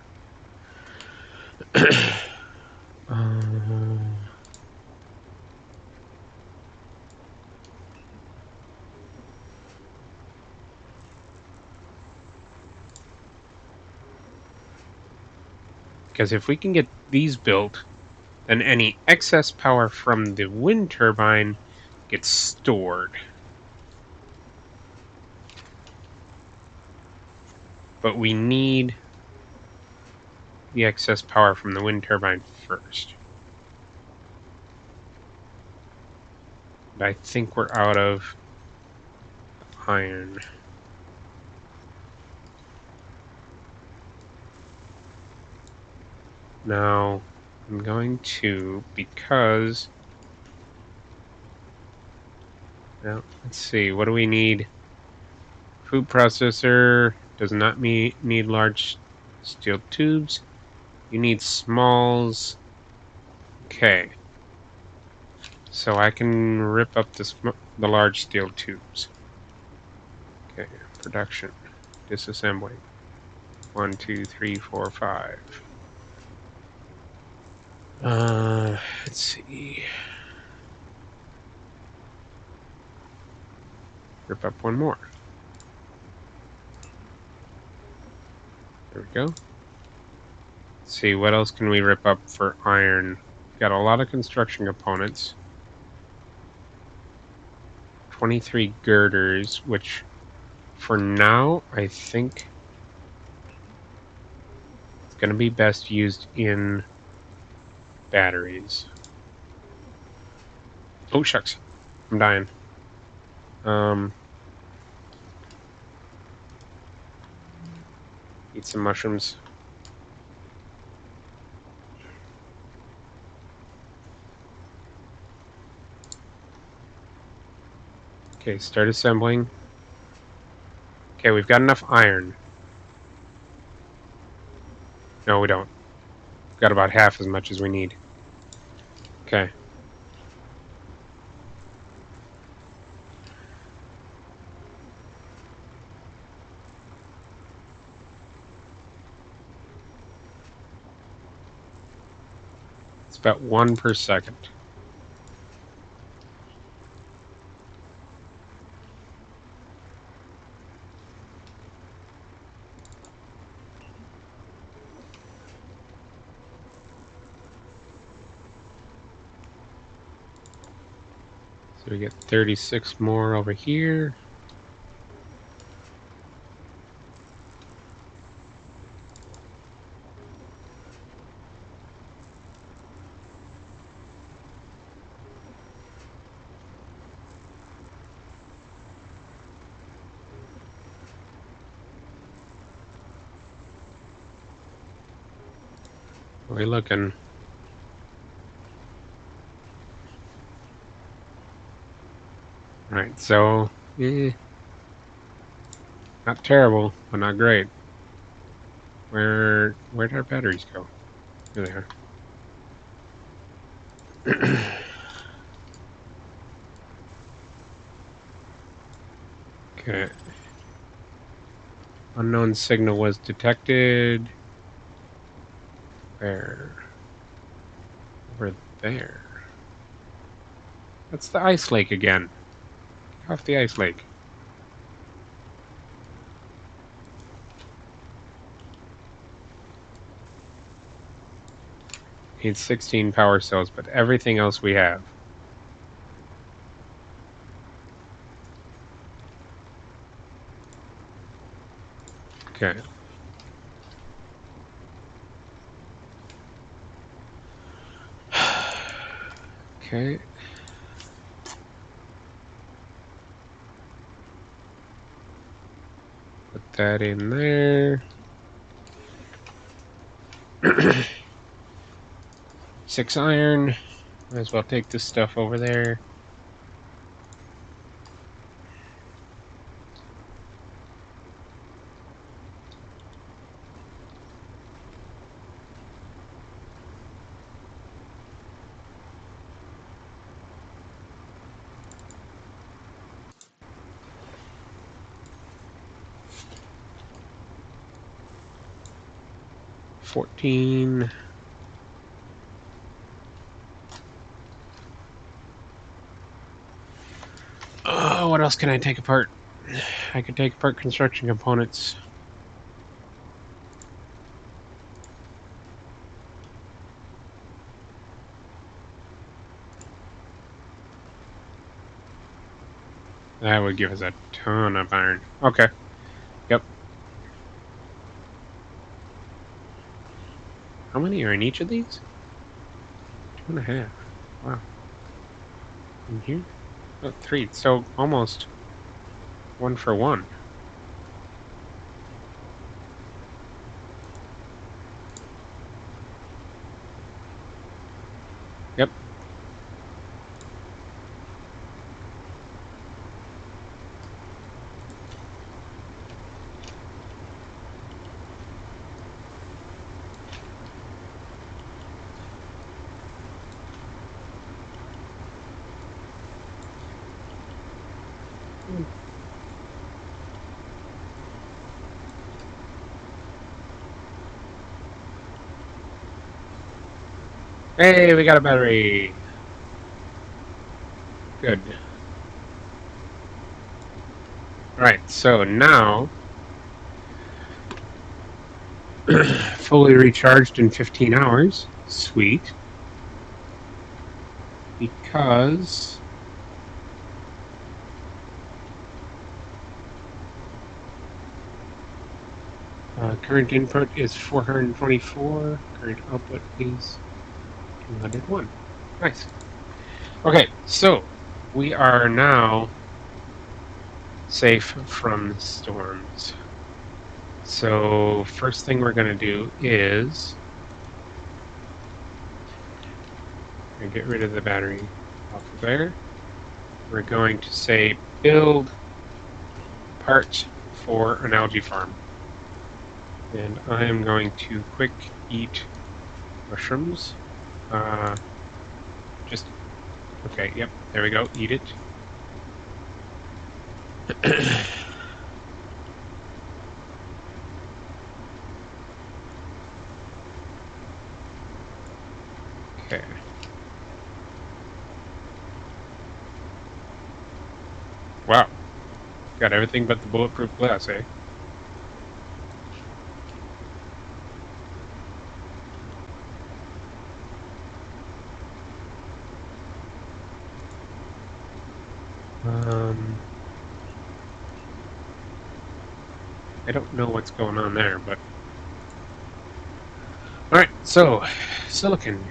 Because if we can get these built, then any excess power from the wind turbine gets stored. But we need the excess power from the wind turbine first. And I think we're out of iron. Now, I'm going to, because... Well, let's see, what do we need? Food processor does not need large steel tubes. You need smalls. Okay. So I can rip up the large steel tubes. Okay, production. Disassembly. 1, 2, 3, 4, 5. Let's see. Rip up one more. There we go. Let's see, what else can we rip up for iron? Got a lot of construction components. 23 girders, which for now, I think it's going to be best used in batteries. Oh, shucks. I'm dying. Eat some mushrooms. Okay, start assembling. Okay, we've got enough iron. No, we don't. We've got about half as much as we need. Okay. It's about 1 per second. So we get 36 more over here. We're looking. Right, so not terrible, but not great. Where'd our batteries go? Here they are. Okay. Unknown signal was detected. Where? Over there. That's the ice lake again. Get off the ice lake. Need 16 power cells, but everything else we have. Okay. Okay. Put that in there. 6 iron. Might as well take this stuff over there. $14. Oh, what else can I take apart? I could take apart construction components. That would give us a ton of iron. Okay. Yep. How many are in each of these? 2.5. Wow. In here? Oh, 3. So almost 1 for 1. Hey, we got a battery. Good. Alright, so now fully recharged in 15 hours. Sweet. Because current input is 424, current output is 201. Nice. Okay, so we are now safe from storms. So first thing we're going to do is get rid of the battery off of there. We're going to say build part for an algae farm. And I am going to quick eat mushrooms. Just, okay, yep, there we go, eat it. Okay. Wow. Got everything but the bulletproof glass, eh? I don't know what's going on there, but... Alright, so, silicon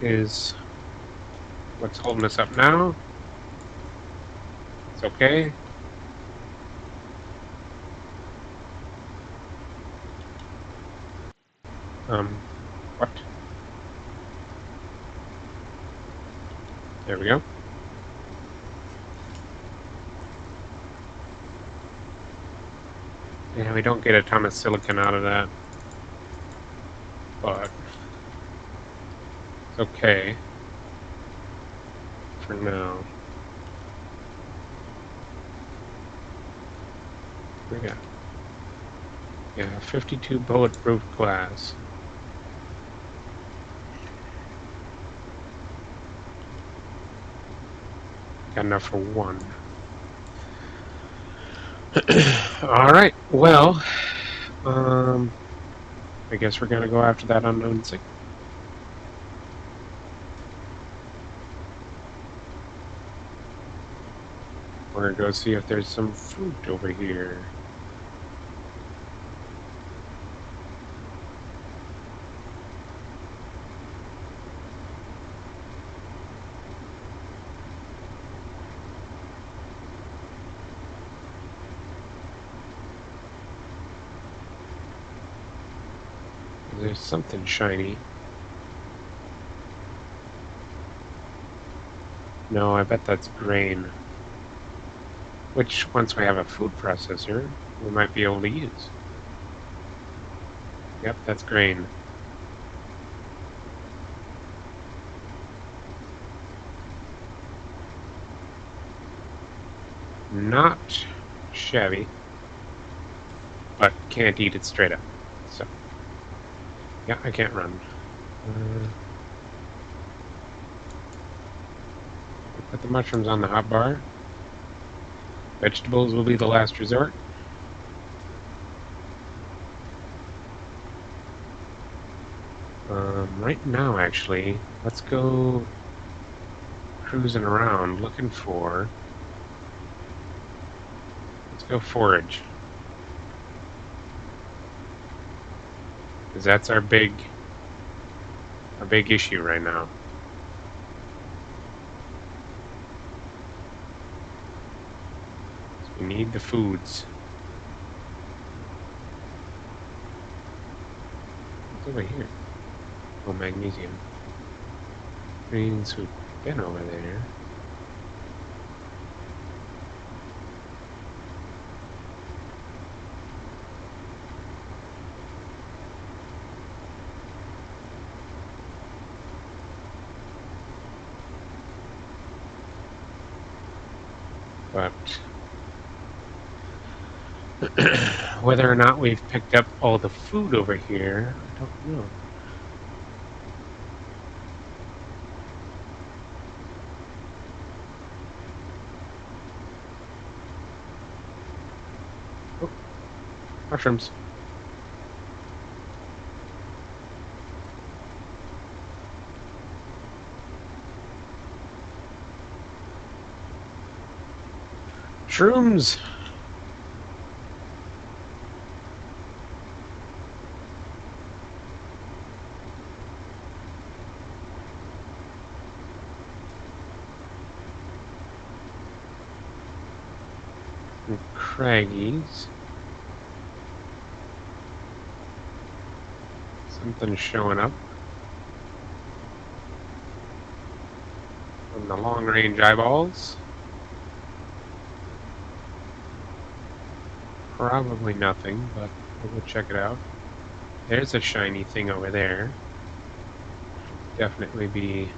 is what's holding us up now. It's okay. What? There we go. Yeah, we don't get a ton of silicon out of that, but it's okay for now. We got, yeah, 52 bulletproof glass. Got enough for one. Alright, well, I guess we're gonna go after that unknown signal. We're gonna go see if there's some fruit over here. There's something shiny. No, I bet that's grain. Which, once we have a food processor, we might be able to use. Yep, that's grain. Not shabby, but can't eat it straight up. So, yeah, I can't run. Put the mushrooms on the hot bar. Vegetables will be the last resort. Right now, actually, let's go cruising around looking for... Let's go forage. Because that's our big issue right now. So we need the foods. What's over here? Oh, magnesium. Means we've been over there. But Whether or not we've picked up all the food over here, I don't know. Oh, mushrooms. Shrooms! Some craggies. Something's showing up on the long-range eyeballs. Probably nothing, but we'll go check it out. There's a shiny thing over there. Definitely be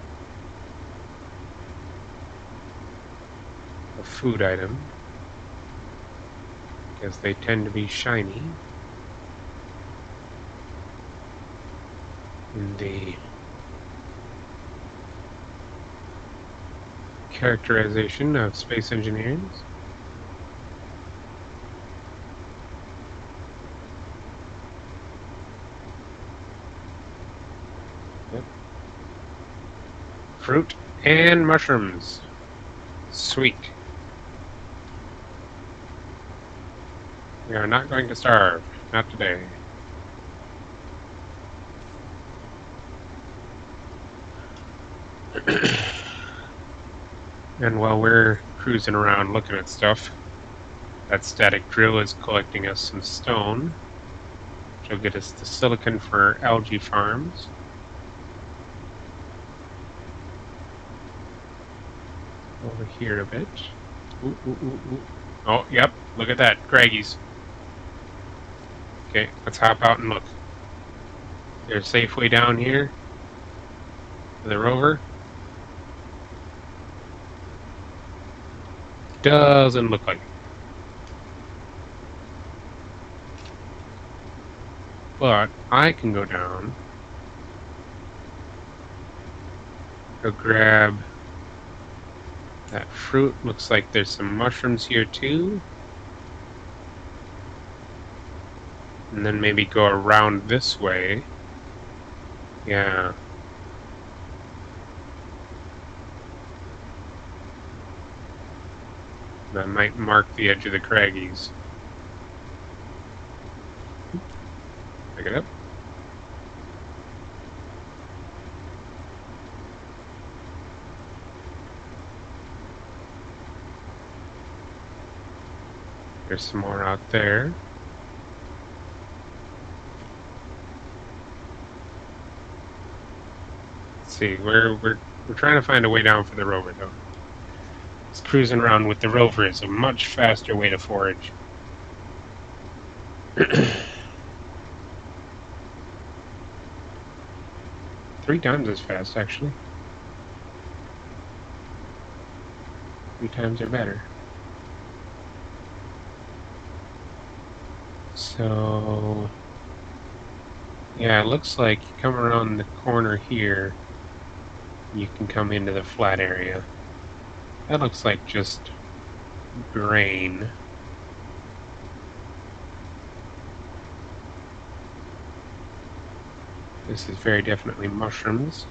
a food item, because they tend to be shiny in the characterization of space engineers. Yep. Fruit and mushrooms. Sweet. We are not going to starve. Not today. And while we're cruising around looking at stuff, that static drill is collecting us some stone, which will get us the silicon for algae farms. Over here a bit. Ooh, ooh, ooh, ooh. Oh, yep, look at that, craggies. Okay, let's hop out and look. There's a safe way down here for the rover. Doesn't look like it. But I can go down, go grab that fruit. Looks like there's some mushrooms here too. And then maybe go around this way. Yeah. That might mark the edge of the craggies. Pick it up. There's some more out there. Let's see, we're trying to find a way down for the rover though. Just cruising around with the rover is a much faster way to forage. 3 times as fast, actually. 3 times or better. So, yeah, it looks like you come around the corner here, you can come into the flat area. That looks like just grain. This is very definitely mushrooms,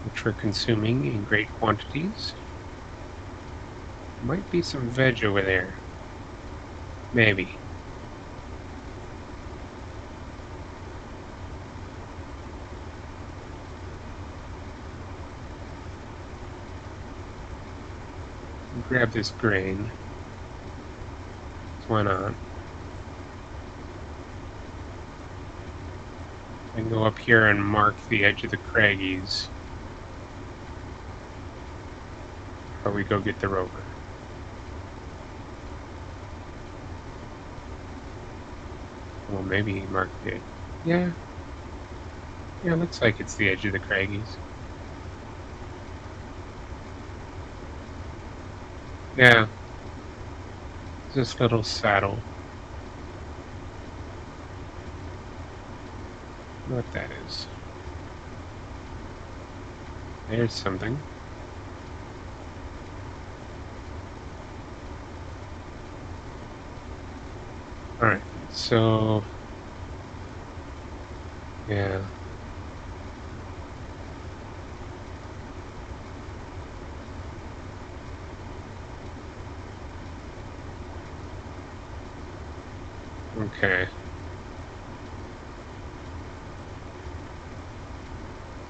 which we're consuming in great quantities. Might be some veg over there. Maybe. Grab this grain. Why not? And go up here and mark the edge of the craggies. Or we go get the rover. Well, maybe he marked it. Yeah. Yeah, looks like it's the edge of the craggies. Yeah. this little saddle? What that is. There's something. Alright, so yeah. Okay.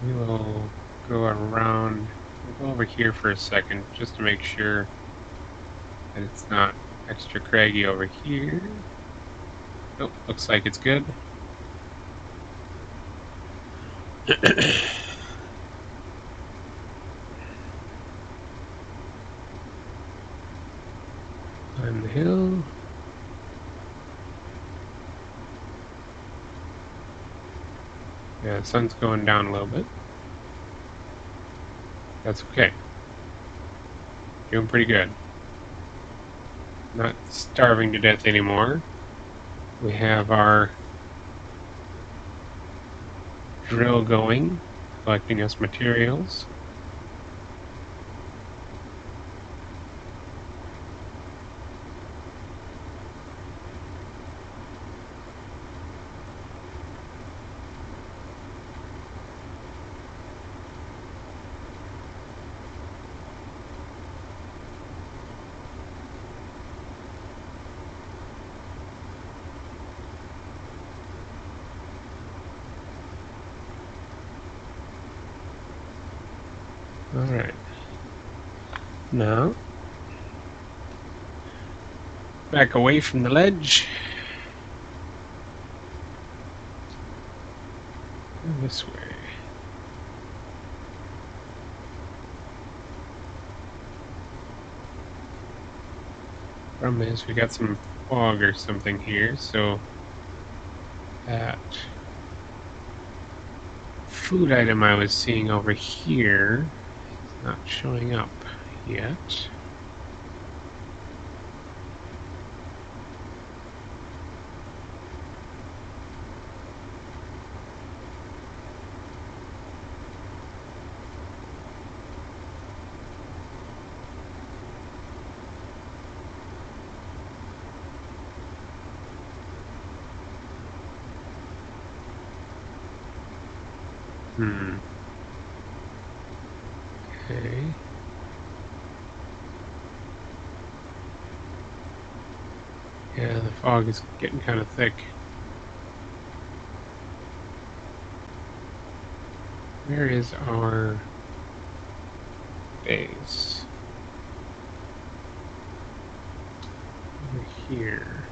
We will go around. We'll go over here for a second just to make sure that it's not extra craggy over here. Nope, looks like it's good. Climb the hill. Yeah, the sun's going down a little bit. That's okay. Doing pretty good. Not starving to death anymore. We have our drill going, collecting us materials. Alright. Now, back away from the ledge. Go this way. Problem is, we got some fog or something here, so that food item I was seeing over here is not showing up yet. Okay. Yeah, the fog is getting kind of thick. Where is our base? Over here.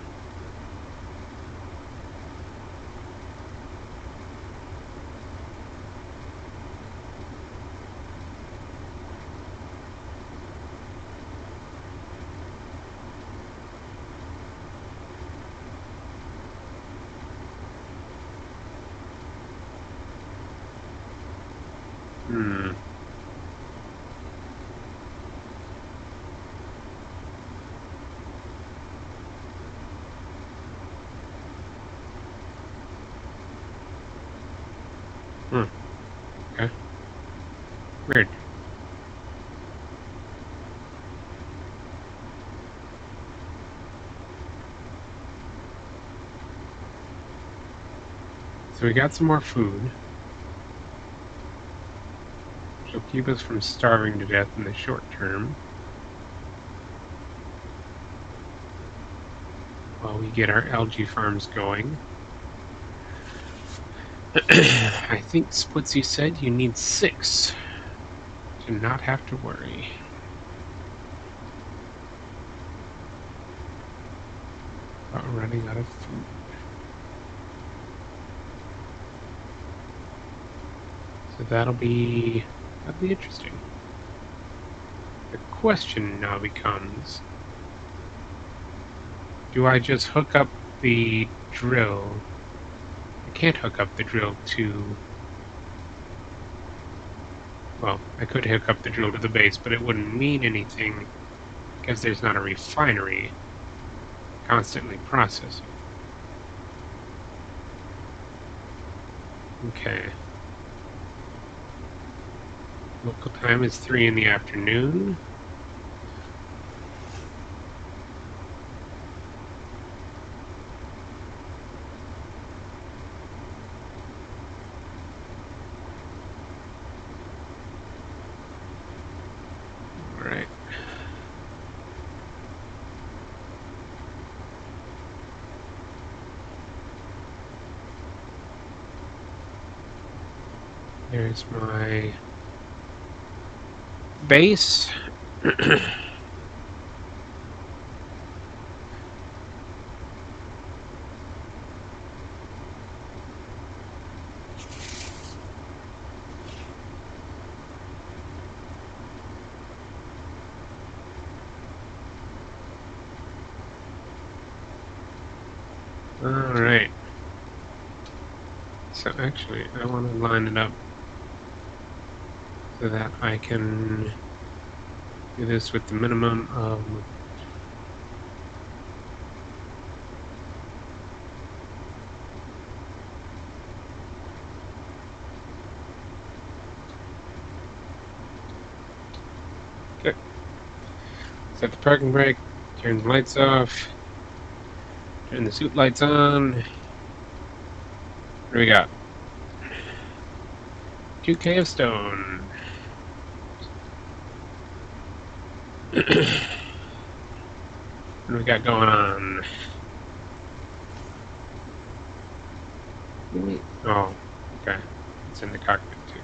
Okay. Weird. So we got some more food, which will keep us from starving to death in the short term, while we get our algae farms going. I think Splitsy said you need 6 to not have to worry. About running out of food. So that'll be interesting. The question now becomes, do I just hook up the drill? I can't hook up the drill to... Well, I could hook up the drill to the base, but it wouldn't mean anything because there's not a refinery. constantly processing. Okay. Local time is 3 in the afternoon. All right. There's my base. All right. So actually, I want to line it up so that I can do this with the minimum of. Okay. Set the parking brake. Turn the lights off. Turn the suit lights on. What do we got? 2K of stone. What do we got going on? Oh, okay. It's in the cockpit too.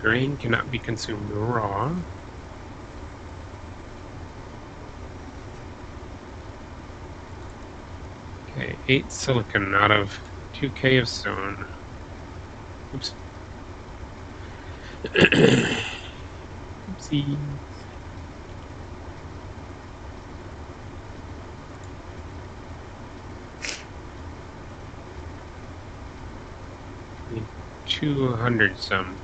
Grain cannot be consumed raw. Okay, 8 silicon out of 2K of stone. Oops. Oopsie. Need 200 some.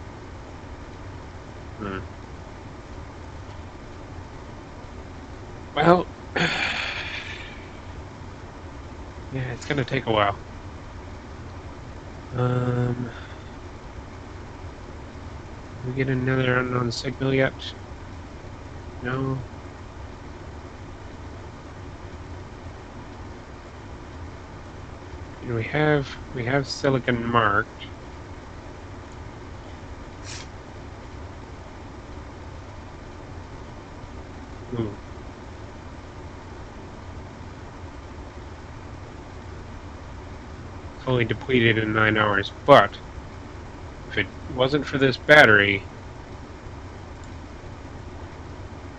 Well, yeah, it's gonna take a while. Did we get another unknown signal yet? No. And we have silicon marked. Ooh. Fully depleted in 9 hours, but if it wasn't for this battery,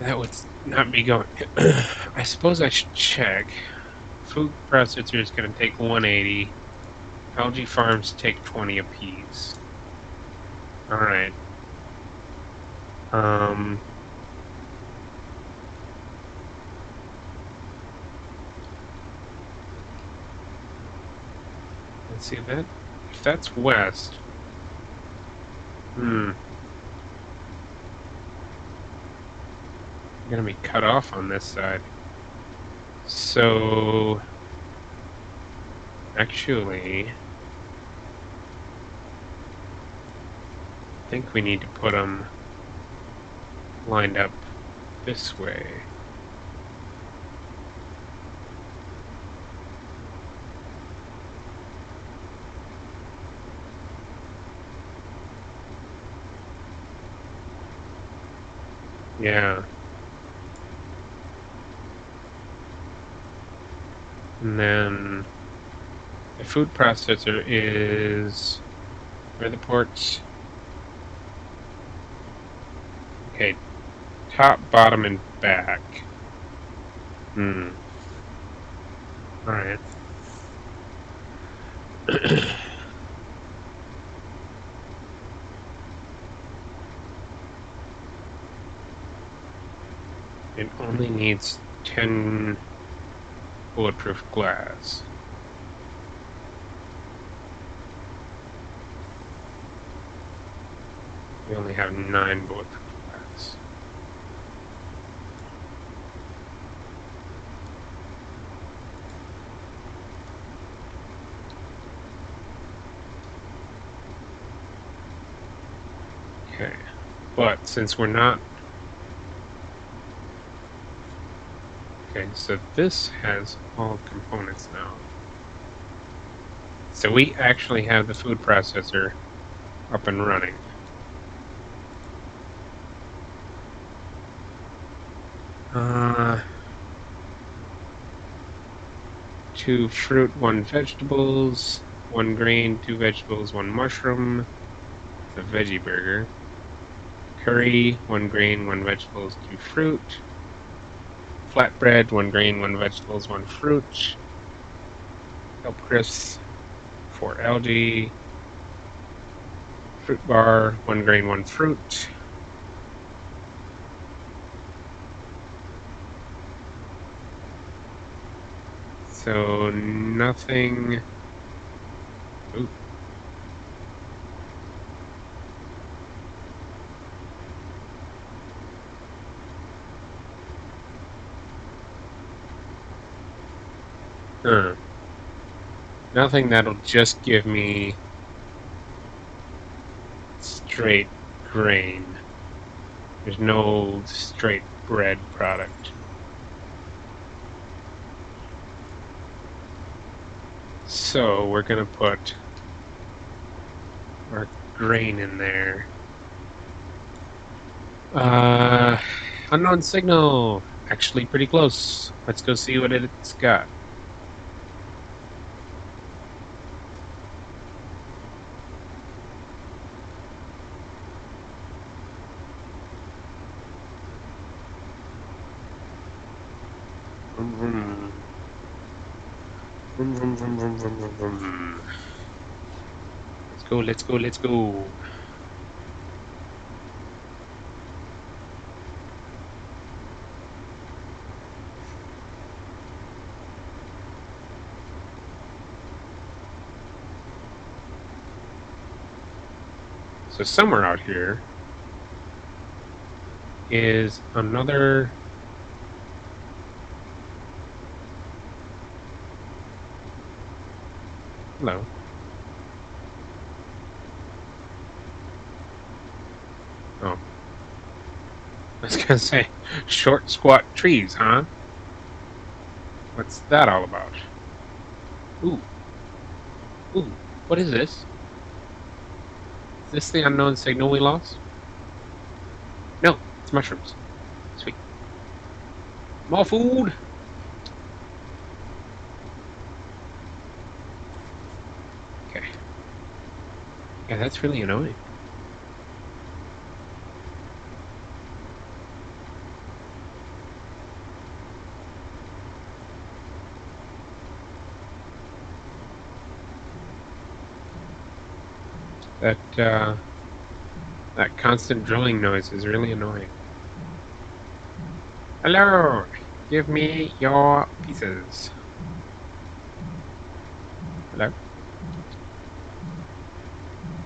that would not be going. I suppose I should check. Food processor is going to take 180. Algae farms take 20 apiece. Alright. Let's see that. If that's west. I'm gonna be cut off on this side. So actually, I think we need to put them lined up this way. Yeah. And then the food processor is where are the ports? Okay, top, bottom, and back. Alright. It only needs 10 bulletproof glass. We only have 9 bulletproof glass. Okay, but since we're not... Okay, so this has all components now. So we actually have the food processor up and running. Uh, 2 fruit, 1 vegetables, 1 grain, 2 vegetables, 1 mushroom. The veggie burger. Curry, 1 grain, 1 vegetables, 2 fruit. Flatbread, 1 grain, 1 vegetables, 1 fruit. Kelp crisps, 4 algae. Fruit bar, 1 grain, 1 fruit. So nothing. Ooh. Nothing that'll just give me straight grain. There's no straight bread product. So we're gonna put our grain in there. Unknown signal. Actually pretty close. Let's go see what it's got. Vroom, vroom. Vroom, vroom, vroom, vroom, vroom, vroom, vroom. Let's go, let's go, let's go. So somewhere out here is another... Hello. Oh. I was gonna say, short, squat trees, huh? What's that all about? Ooh. Ooh. What is this? Is this the unknown signal we lost? No, it's mushrooms. Sweet. More food! Okay. Yeah, that's really annoying. That constant drilling noise is really annoying. Hello! Give me your pieces. Hello?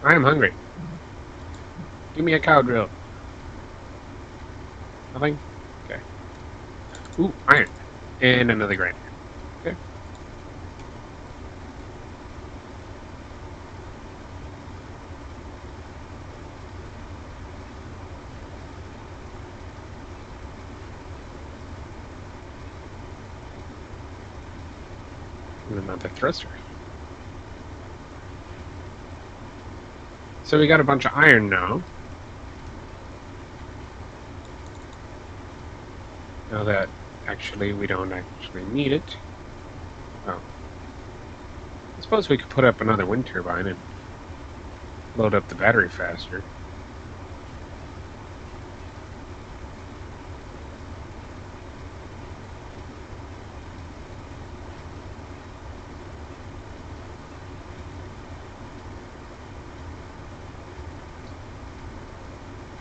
I am hungry. Give me a cow drill. Nothing? Okay. Ooh, iron. And another grinder. Okay. And another thruster. So we got a bunch of iron now. Now that actually we don't actually need it. Oh. I suppose we could put up another wind turbine and load up the battery faster.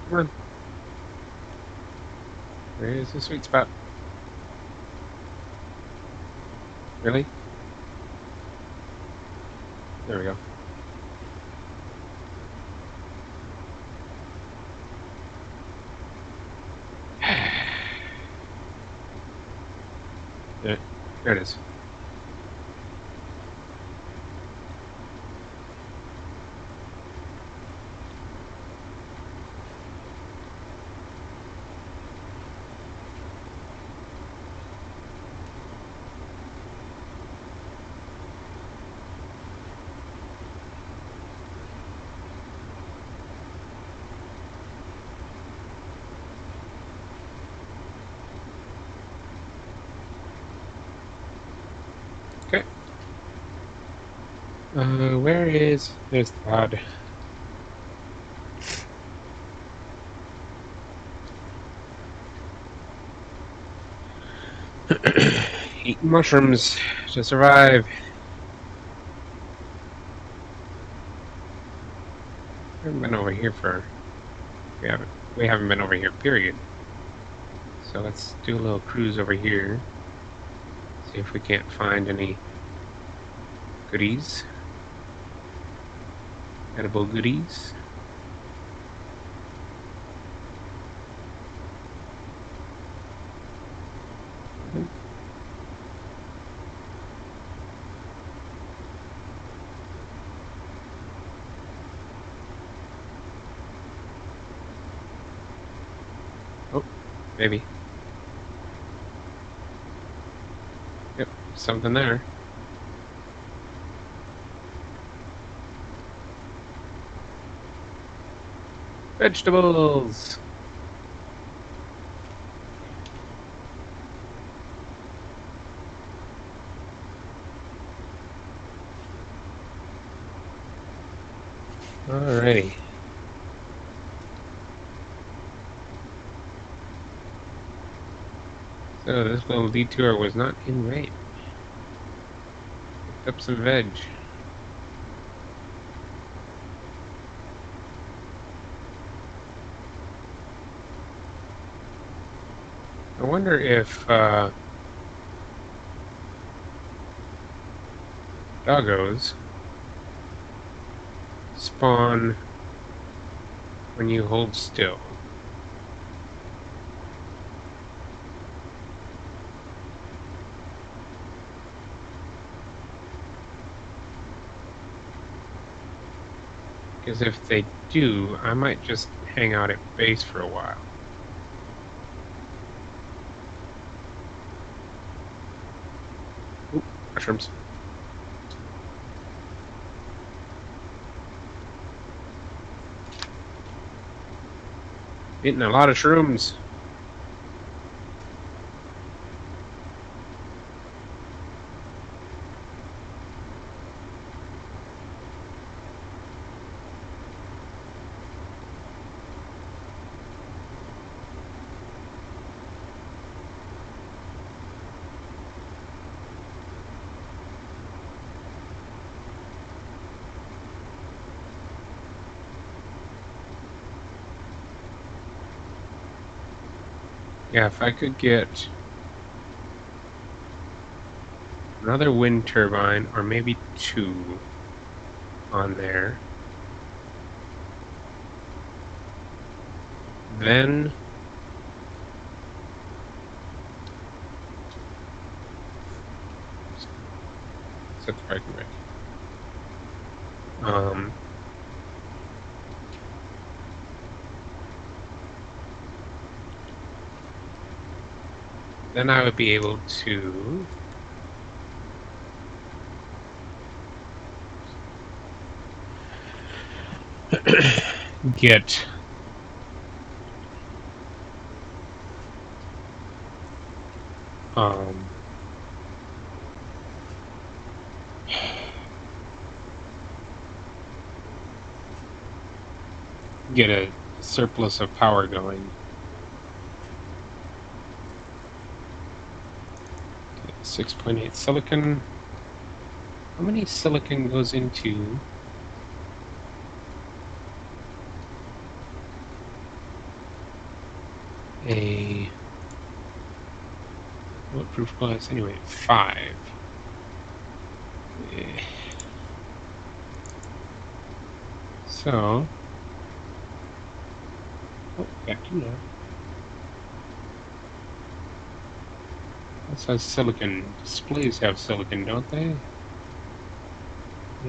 Come on. Where is the sweet spot? Really? There we go. There it is. Okay. Where is... There's the pod. Eat mushrooms to survive. We haven't been over here for... We haven't been over here, period. So let's do a little cruise over here. See if we can't find any goodies. Edible goodies. Nothing? Oh, maybe. Yep, something there. Vegetables! Alrighty. So this little detour was not in vain. Picked up some veg. I wonder if doggos spawn when you hold still. Because if they do, I might just hang out at base for a while. Oop, mushrooms. Eating a lot of shrooms. Yeah, if I could get another wind turbine, or maybe two on there, then set the parking brake. Then I would be able to get get a surplus of power going. Okay, 6.8 silicon. How many silicon goes into a bulletproof glass? Anyway, 5. So, back to now. This has silicon. Displays have silicon, don't they?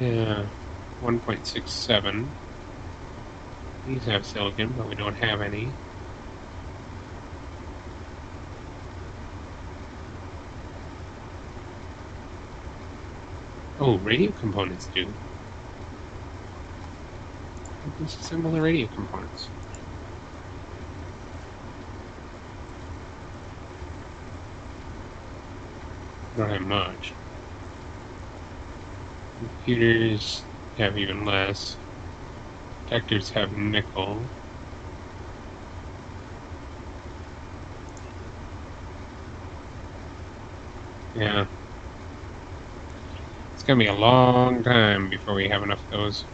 Yeah. 1.67. These have silicon, but we don't have any. Oh, radio components do. Disassemble the radio components. Don't have much. Computers have even less. Detectors have nickel. Yeah. It's gonna be a long time before we have enough of those.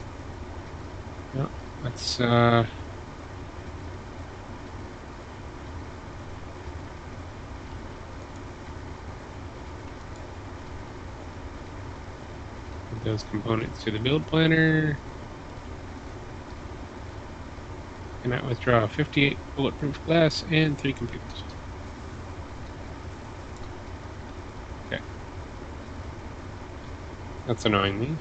Yep. Let's put those components to the build planner. Cannot withdraw 58 bulletproof glass and 3 computers. Okay. That's annoying me.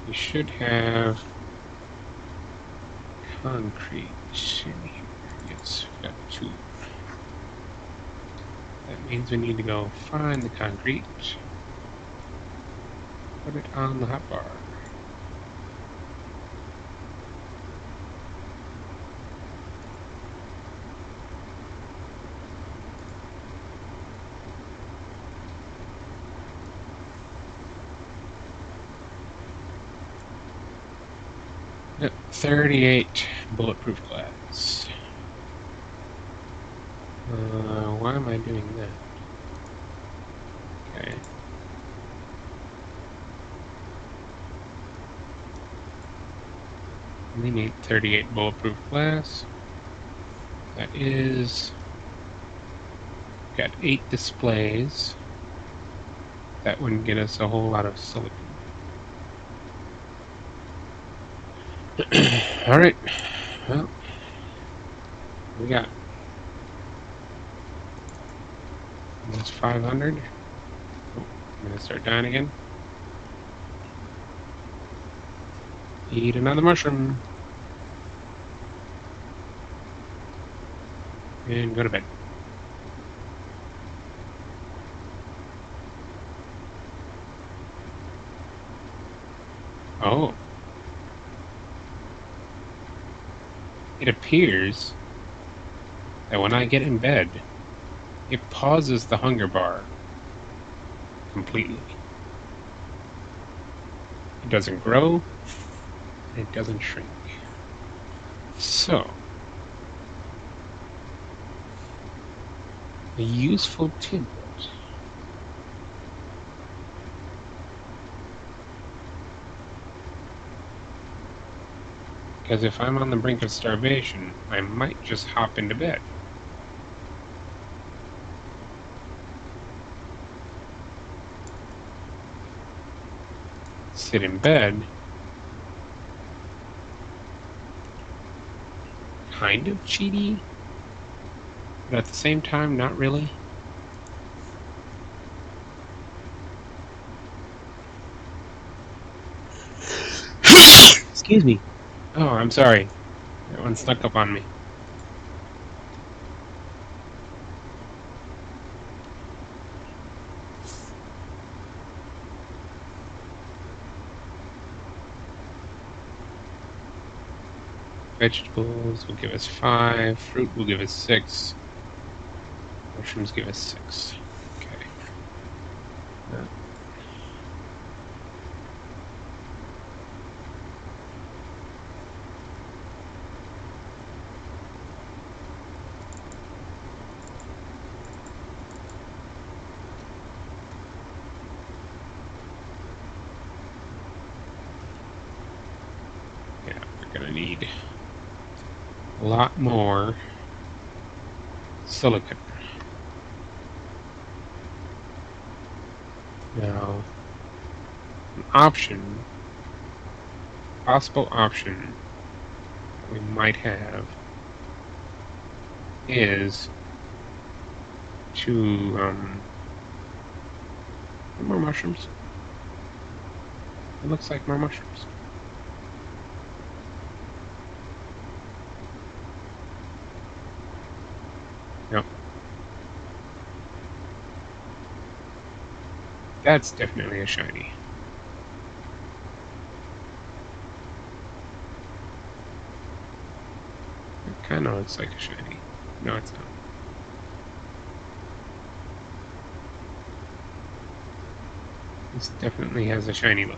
We should have concrete in here. Yes, we've got 2. That means we need to go find the concrete, put it on the hotbar. Yep, 38 bulletproof glass. Why am I doing that? Okay. We need 38 bulletproof glass. That is... got 8 displays. That wouldn't get us a whole lot of silicon. Alright. Well, we got almost 500. Oh, I'm gonna start dying again. Eat another mushroom. And go to bed. Oh. It appears that when I get in bed, it pauses the hunger bar completely. It doesn't grow, and it doesn't shrink. So, a useful tidbit. Because if I'm on the brink of starvation, I might just hop into bed. Sit in bed. Kind of cheaty, but at the same time, not really. Excuse me. Oh, I'm sorry. That one snuck up on me. Vegetables will give us 5. Fruit will give us 6. Mushrooms give us 6. Okay. Yeah, we're gonna need a lot more silicon. Now, an option, possible option that we might have is to more mushrooms. It looks like more mushrooms. Yep. That's definitely a shiny. It kind of looks like a shiny. No, it's not. This definitely has a shiny look.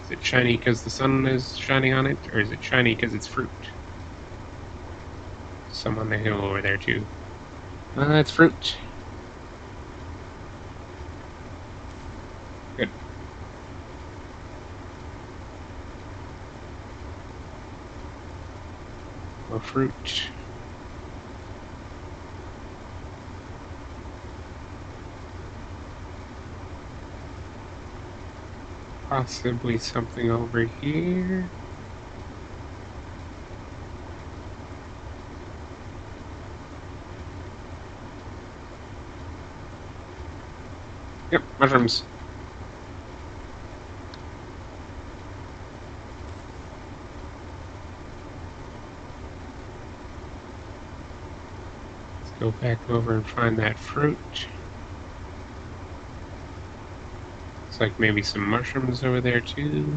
Is it shiny because the sun is shining on it, or is it shiny because it's fruit? Some on the hill over there, too. It's fruit. Good. More fruit. Possibly something over here. Yep, mushrooms. Let's go back over and find that fruit. Looks like maybe some mushrooms over there too.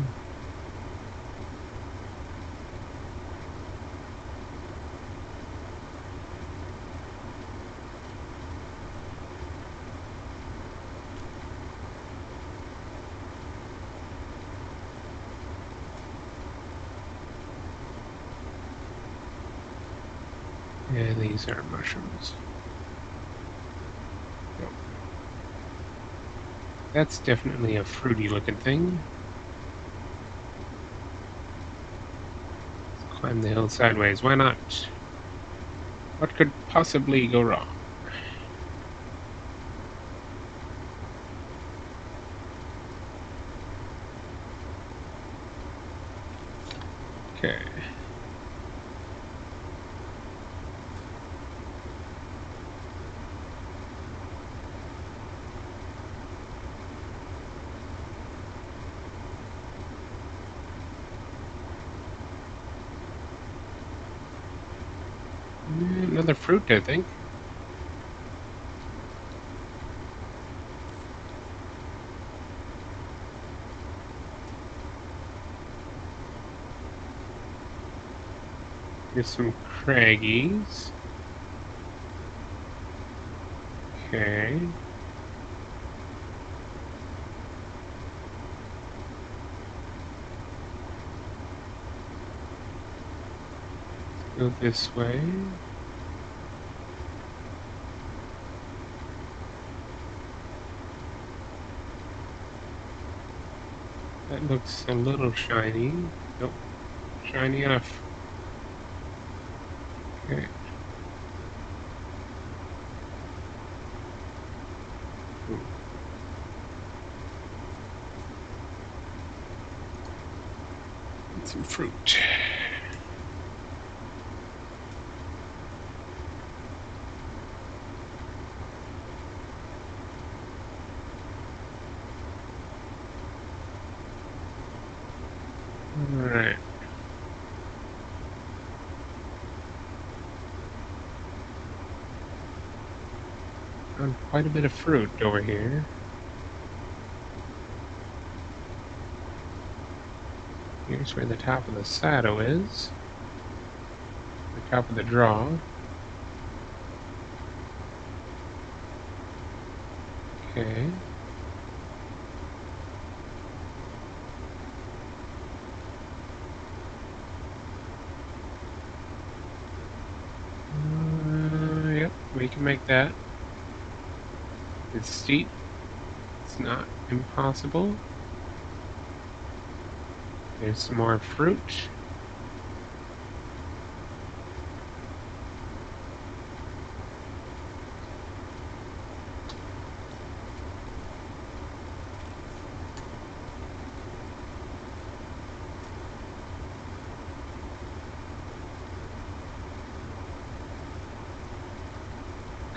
Yeah, these are mushrooms. Nope. That's definitely a fruity looking thing. Let's climb the hill sideways. Why not? What could possibly go wrong? Okay. Another fruit, I think. Here's some craggies. Okay. Go this way. That looks a little shiny. Nope. Shiny enough. Okay. Ooh. And some fruit. Alright. Found quite a bit of fruit over here. Here's where the top of the saddle is. The top of the draw. Okay. Yep, we can make that. It's steep. It's not impossible. There's some more fruit.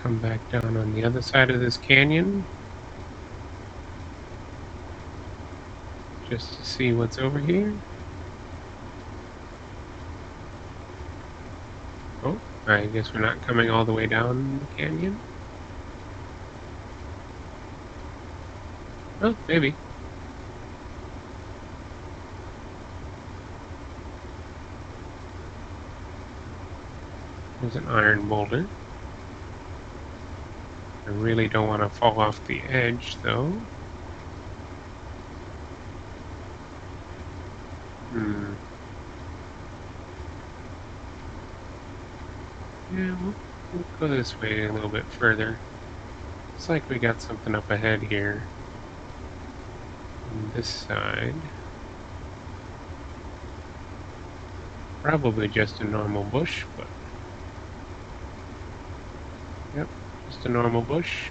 come back down on the other side of this canyon just to see what's over here. Oh, I guess we're not coming all the way down the canyon. Oh, maybe. There's an iron boulder. I really don't want to fall off the edge, though. Yeah, we'll go this way a little bit further. Looks like we got something up ahead here. On this side. Probably just a normal bush, but... Yep, just a normal bush.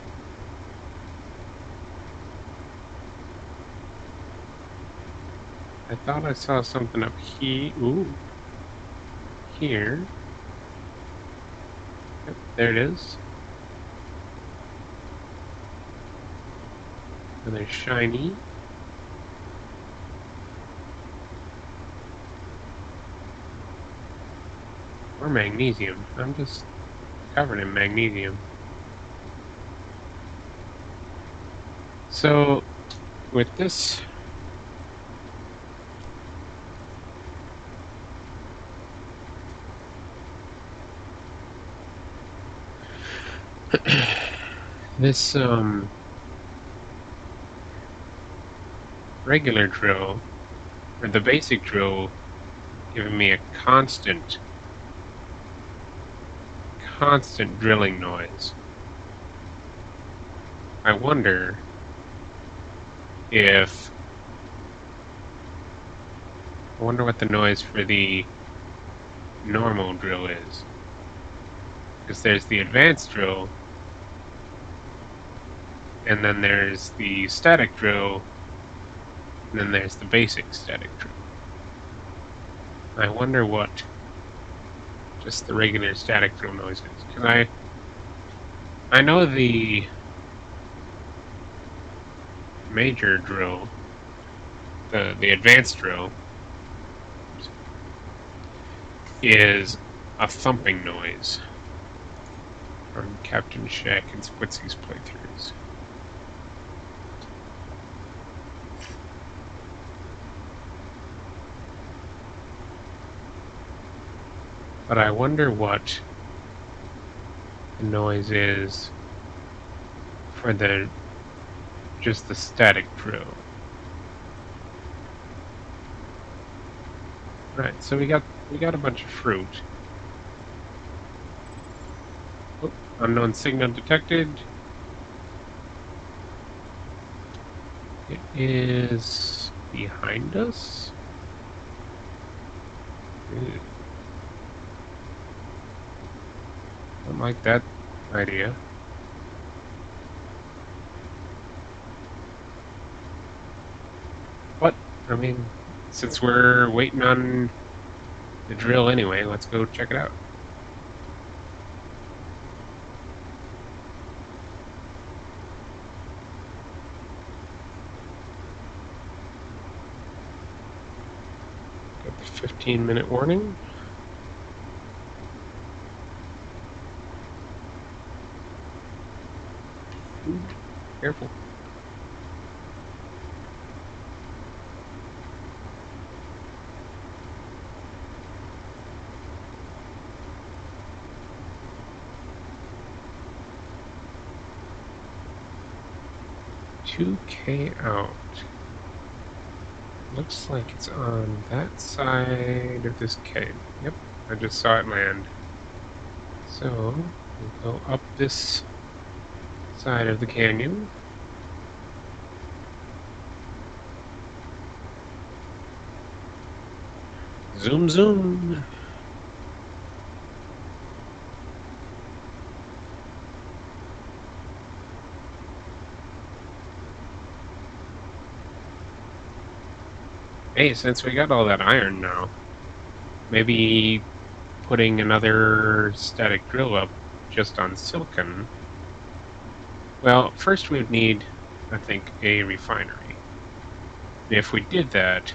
I thought I saw something up here. Ooh. Here. Yep, there it is. Another shiny. Or magnesium. I'm just covered in magnesium. So, with this... this, regular drill, or the basic drill, giving me a constant drilling noise. I wonder what the noise for the normal drill is. Because there's the advanced drill, and then there's the static drill, and then there's the basic static drill. I wonder what just the regular static drill noise is. Because I know the major drill, the advanced drill, is a thumping noise from Captain Shack and Squitsy's playthroughs. But I wonder what the noise is for just the static drill. Right, so we got a bunch of fruit. Oh, unknown signal detected. It is behind us. Ew. Don't like that idea. But, I mean, since we're waiting on the drill anyway, let's go check it out. Got the 15-minute warning. Ooh, careful. $2K out. Looks like it's on that side of this cave. Yep, I just saw it land. So, we'll go up this side of the canyon. Zoom, zoom. Hey, since we got all that iron now, maybe putting another static drill up just on silicon, well, first we would need, I think, a refinery. If we did that,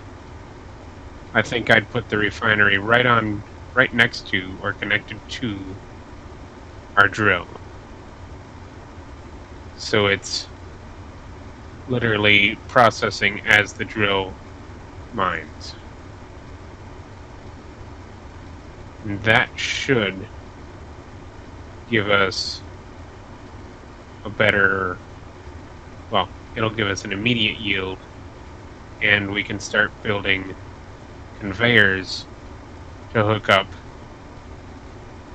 I think I'd put the refinery right next to or connected to our drill. So it's literally processing as the drill mines. And that should give us a better, well, it'll give us an immediate yield, and we can start building conveyors to hook up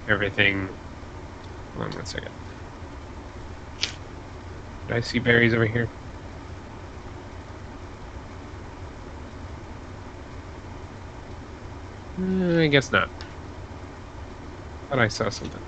everything. Hold on one second. Did I see berries over here? I guess not. Thought I saw something.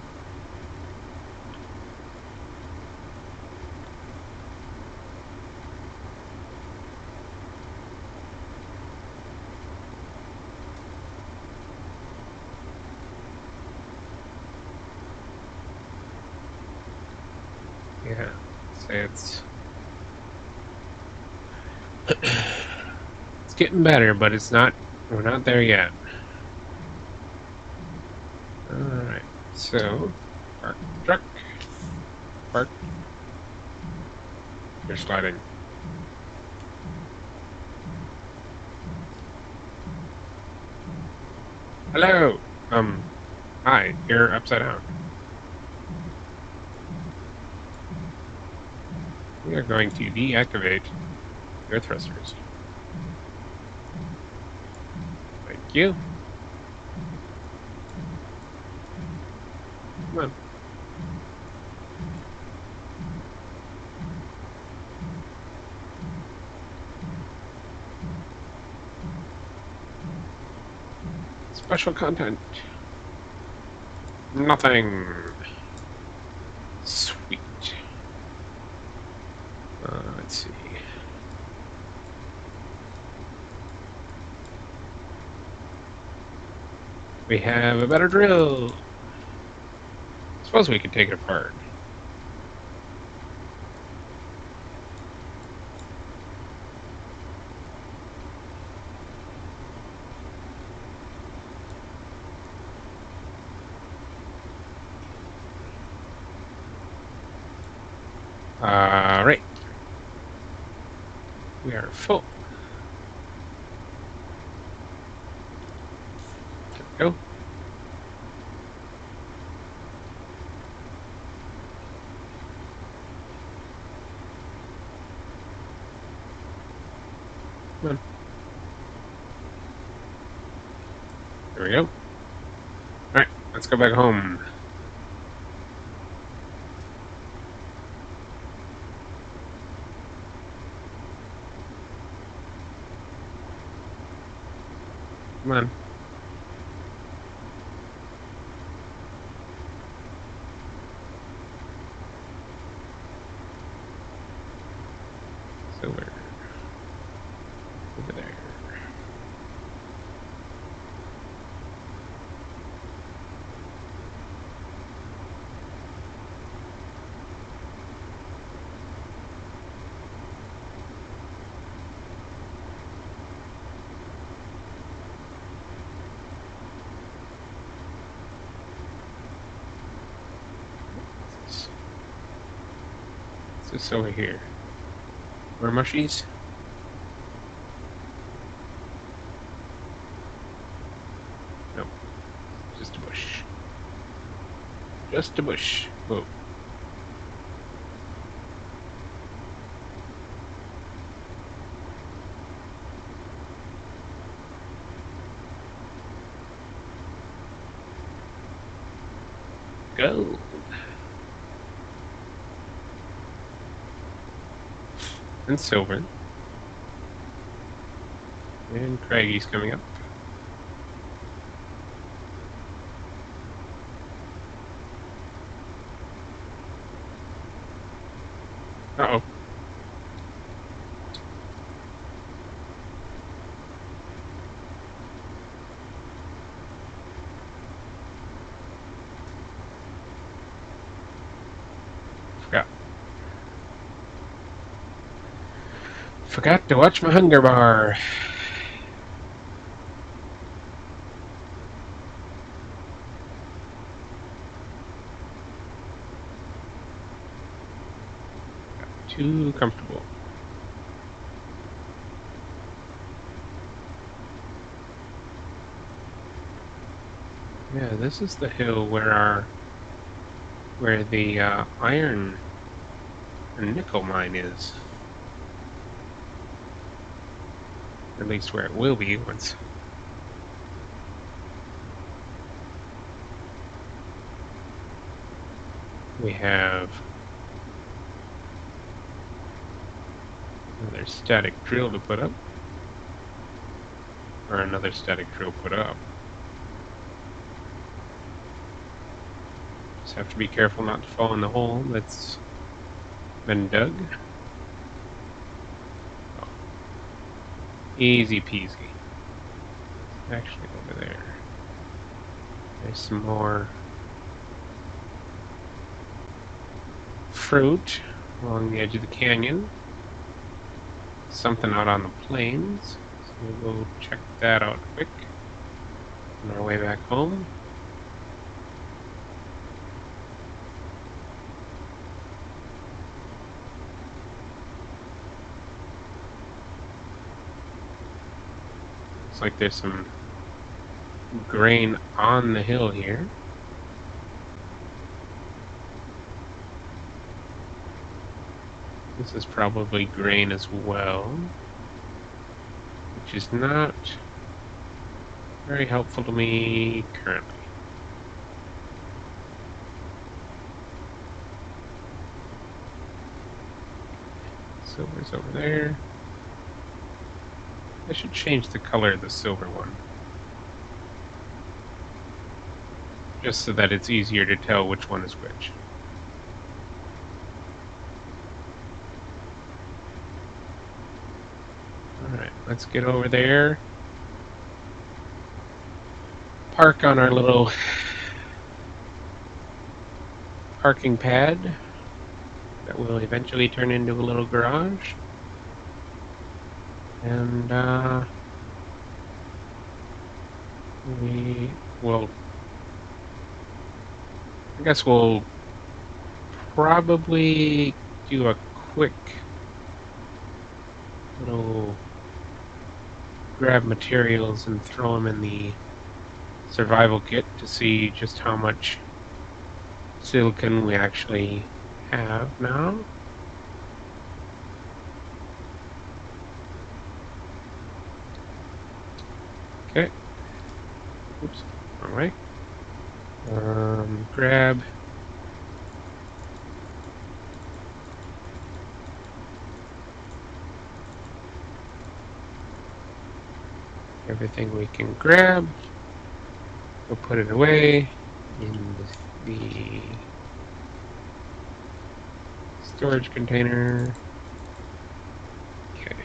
Yeah, so it's it's getting better, but it's not. We're not there yet. All right. So, park truck, park. You're sliding. Hello. Hi. You're upside down. We are going to deactivate your thrusters. Thank you. Come on. Special content. Nothing. Sweet. Let's see. We have a better drill. Suppose we could take it apart. Right. We are full. There we go. Come on. There we go. Alright, let's go back home. Come on. So we're over there. What's this over here? More mushies? Nope. Just a bush. Just a bush. Whoa. Gold. And silver. And Craggy's coming up. Uh-oh. Forgot to watch my hunger bar. Got too comfortable. Yeah, this is the hill where the iron and nickel mine is. Or at least where it will be once. We have another static drill to put up. Or another static drill put up. Just have to be careful not to fall in the hole that's been dug. Oh. Easy peasy. Actually, over there. There's some more fruit along the edge of the canyon. Something out on the plains. So we'll go check that out quick on our way back home. Looks like there's some grain on the hill here. This is probably grain as well, which is not very helpful to me currently. Silver's over there. I should change the color of the silver one, just so that it's easier to tell which one is which. Alright, let's get over there. Park on our little parking pad that will eventually turn into a little garage. And we will, I guess we'll probably do a quick little grab materials and throw them in the survival kit to see just how much silicon we actually have now. Okay. Oops, wrong way. Grab everything we can grab. We'll put it away in the storage container. Okay.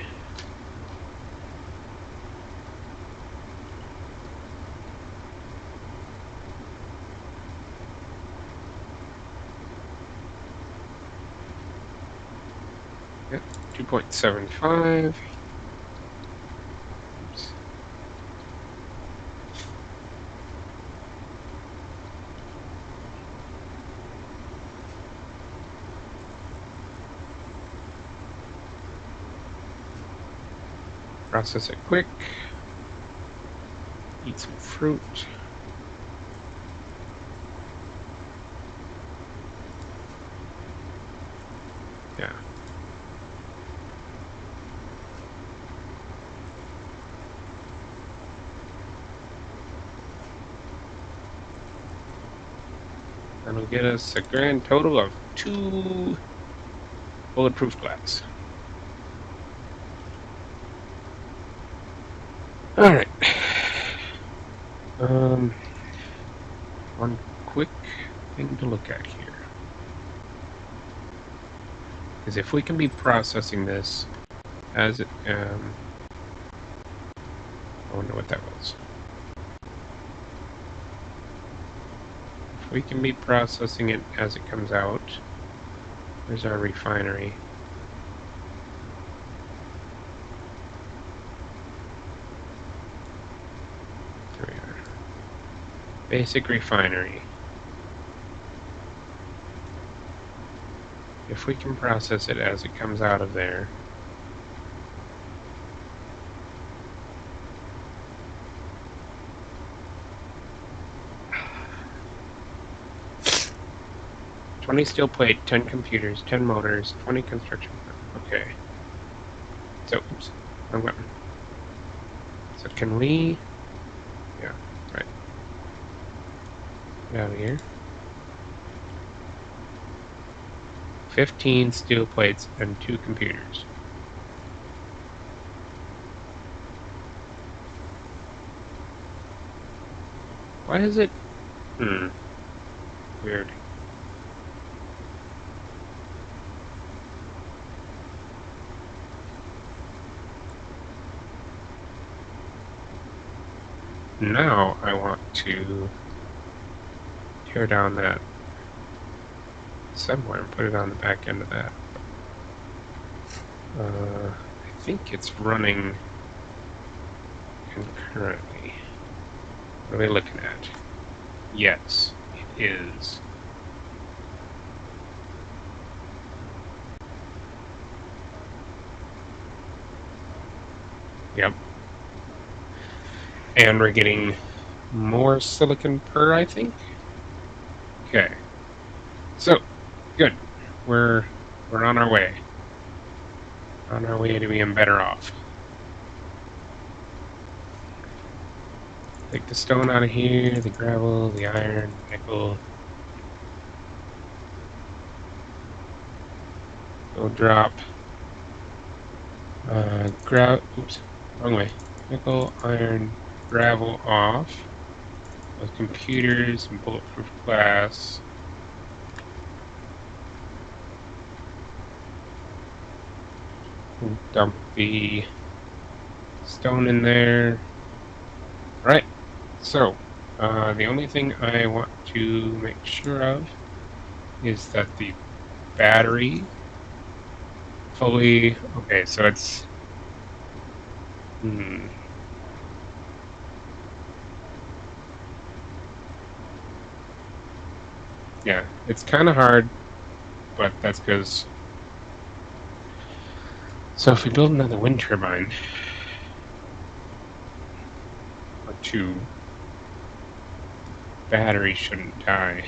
Yep, 2.75. Oops. Process it quick. Eat some fruit. Yeah. That'll get us a grand total of 2 bulletproof glass. Alright. One quick thing to look at here is if we can be processing this as it, I wonder what that was. If we can be processing it as it comes out, there's our refinery. Basic refinery. If we can process it as it comes out of there. "20 steel plate, 10 computers, 10 motors, 20 construction." Okay. So, oops, wrong button. So can we... Yeah, right. Get out of here. 15 steel plates and 2 computers. Why is it... Weird. Now I want to tear down that somewhere and put it on the back end of that. I think it's running concurrently. What are we looking at? Yes, it is. Yep. And we're getting more silicon per, I think. Okay. So, good. We're on our way. On our way to being better off. Take the stone out of here, the gravel, the iron, nickel. Go drop. Oops, wrong way. Nickel, iron, gravel off. With computers and bulletproof glass. Dump the stone in there. Right. So, the only thing I want to make sure of is that the battery fully... Okay, so it's... Yeah, it's kind of hard, but that's because... So if we build another wind turbine, or 2, battery shouldn't die.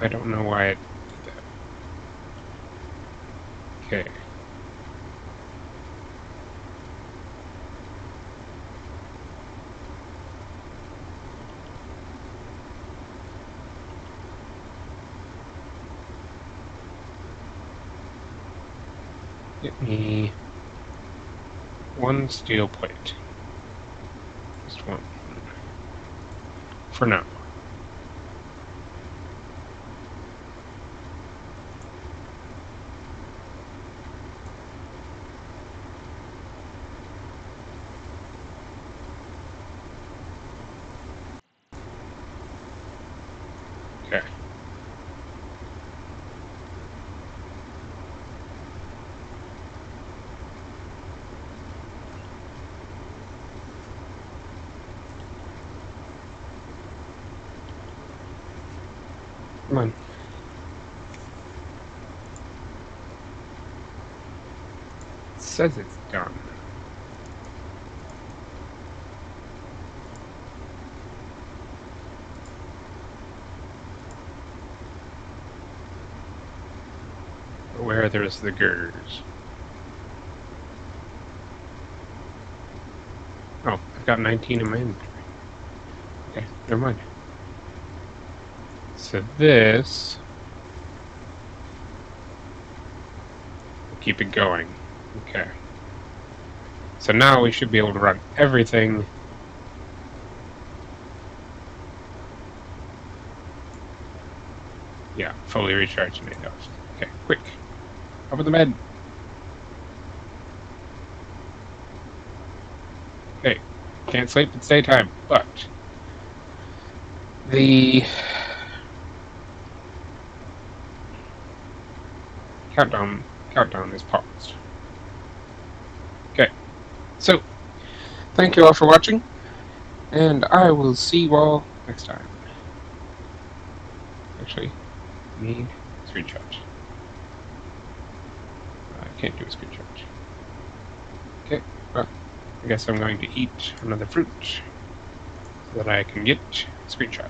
I don't know why it did that. Okay. Get me 1 steel plate. Just 1. For now. Okay. Come on. It says it's done. But where there's the girders. Oh, I've got 19 in my inventory. Okay, never mind. So this... will keep it going. Okay. So now we should be able to run everything. Yeah, fully recharged in 8 hours. Okay, quick. Up in the bed. Okay, can't sleep, it's daytime, but the countdown is paused. Okay, so thank you all for watching, and I will see you all next time. Actually, need screenshot. I can't do a screenshot. Okay, well, I guess I'm going to eat another fruit so that I can get a screenshot.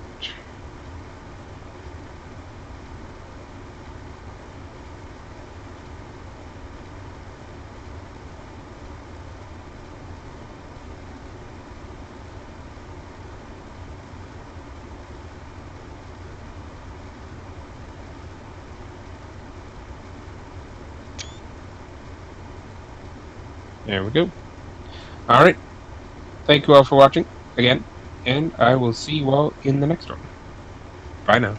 There we go. Alright. Thank you all for watching again, and I will see you all in the next one. Bye now.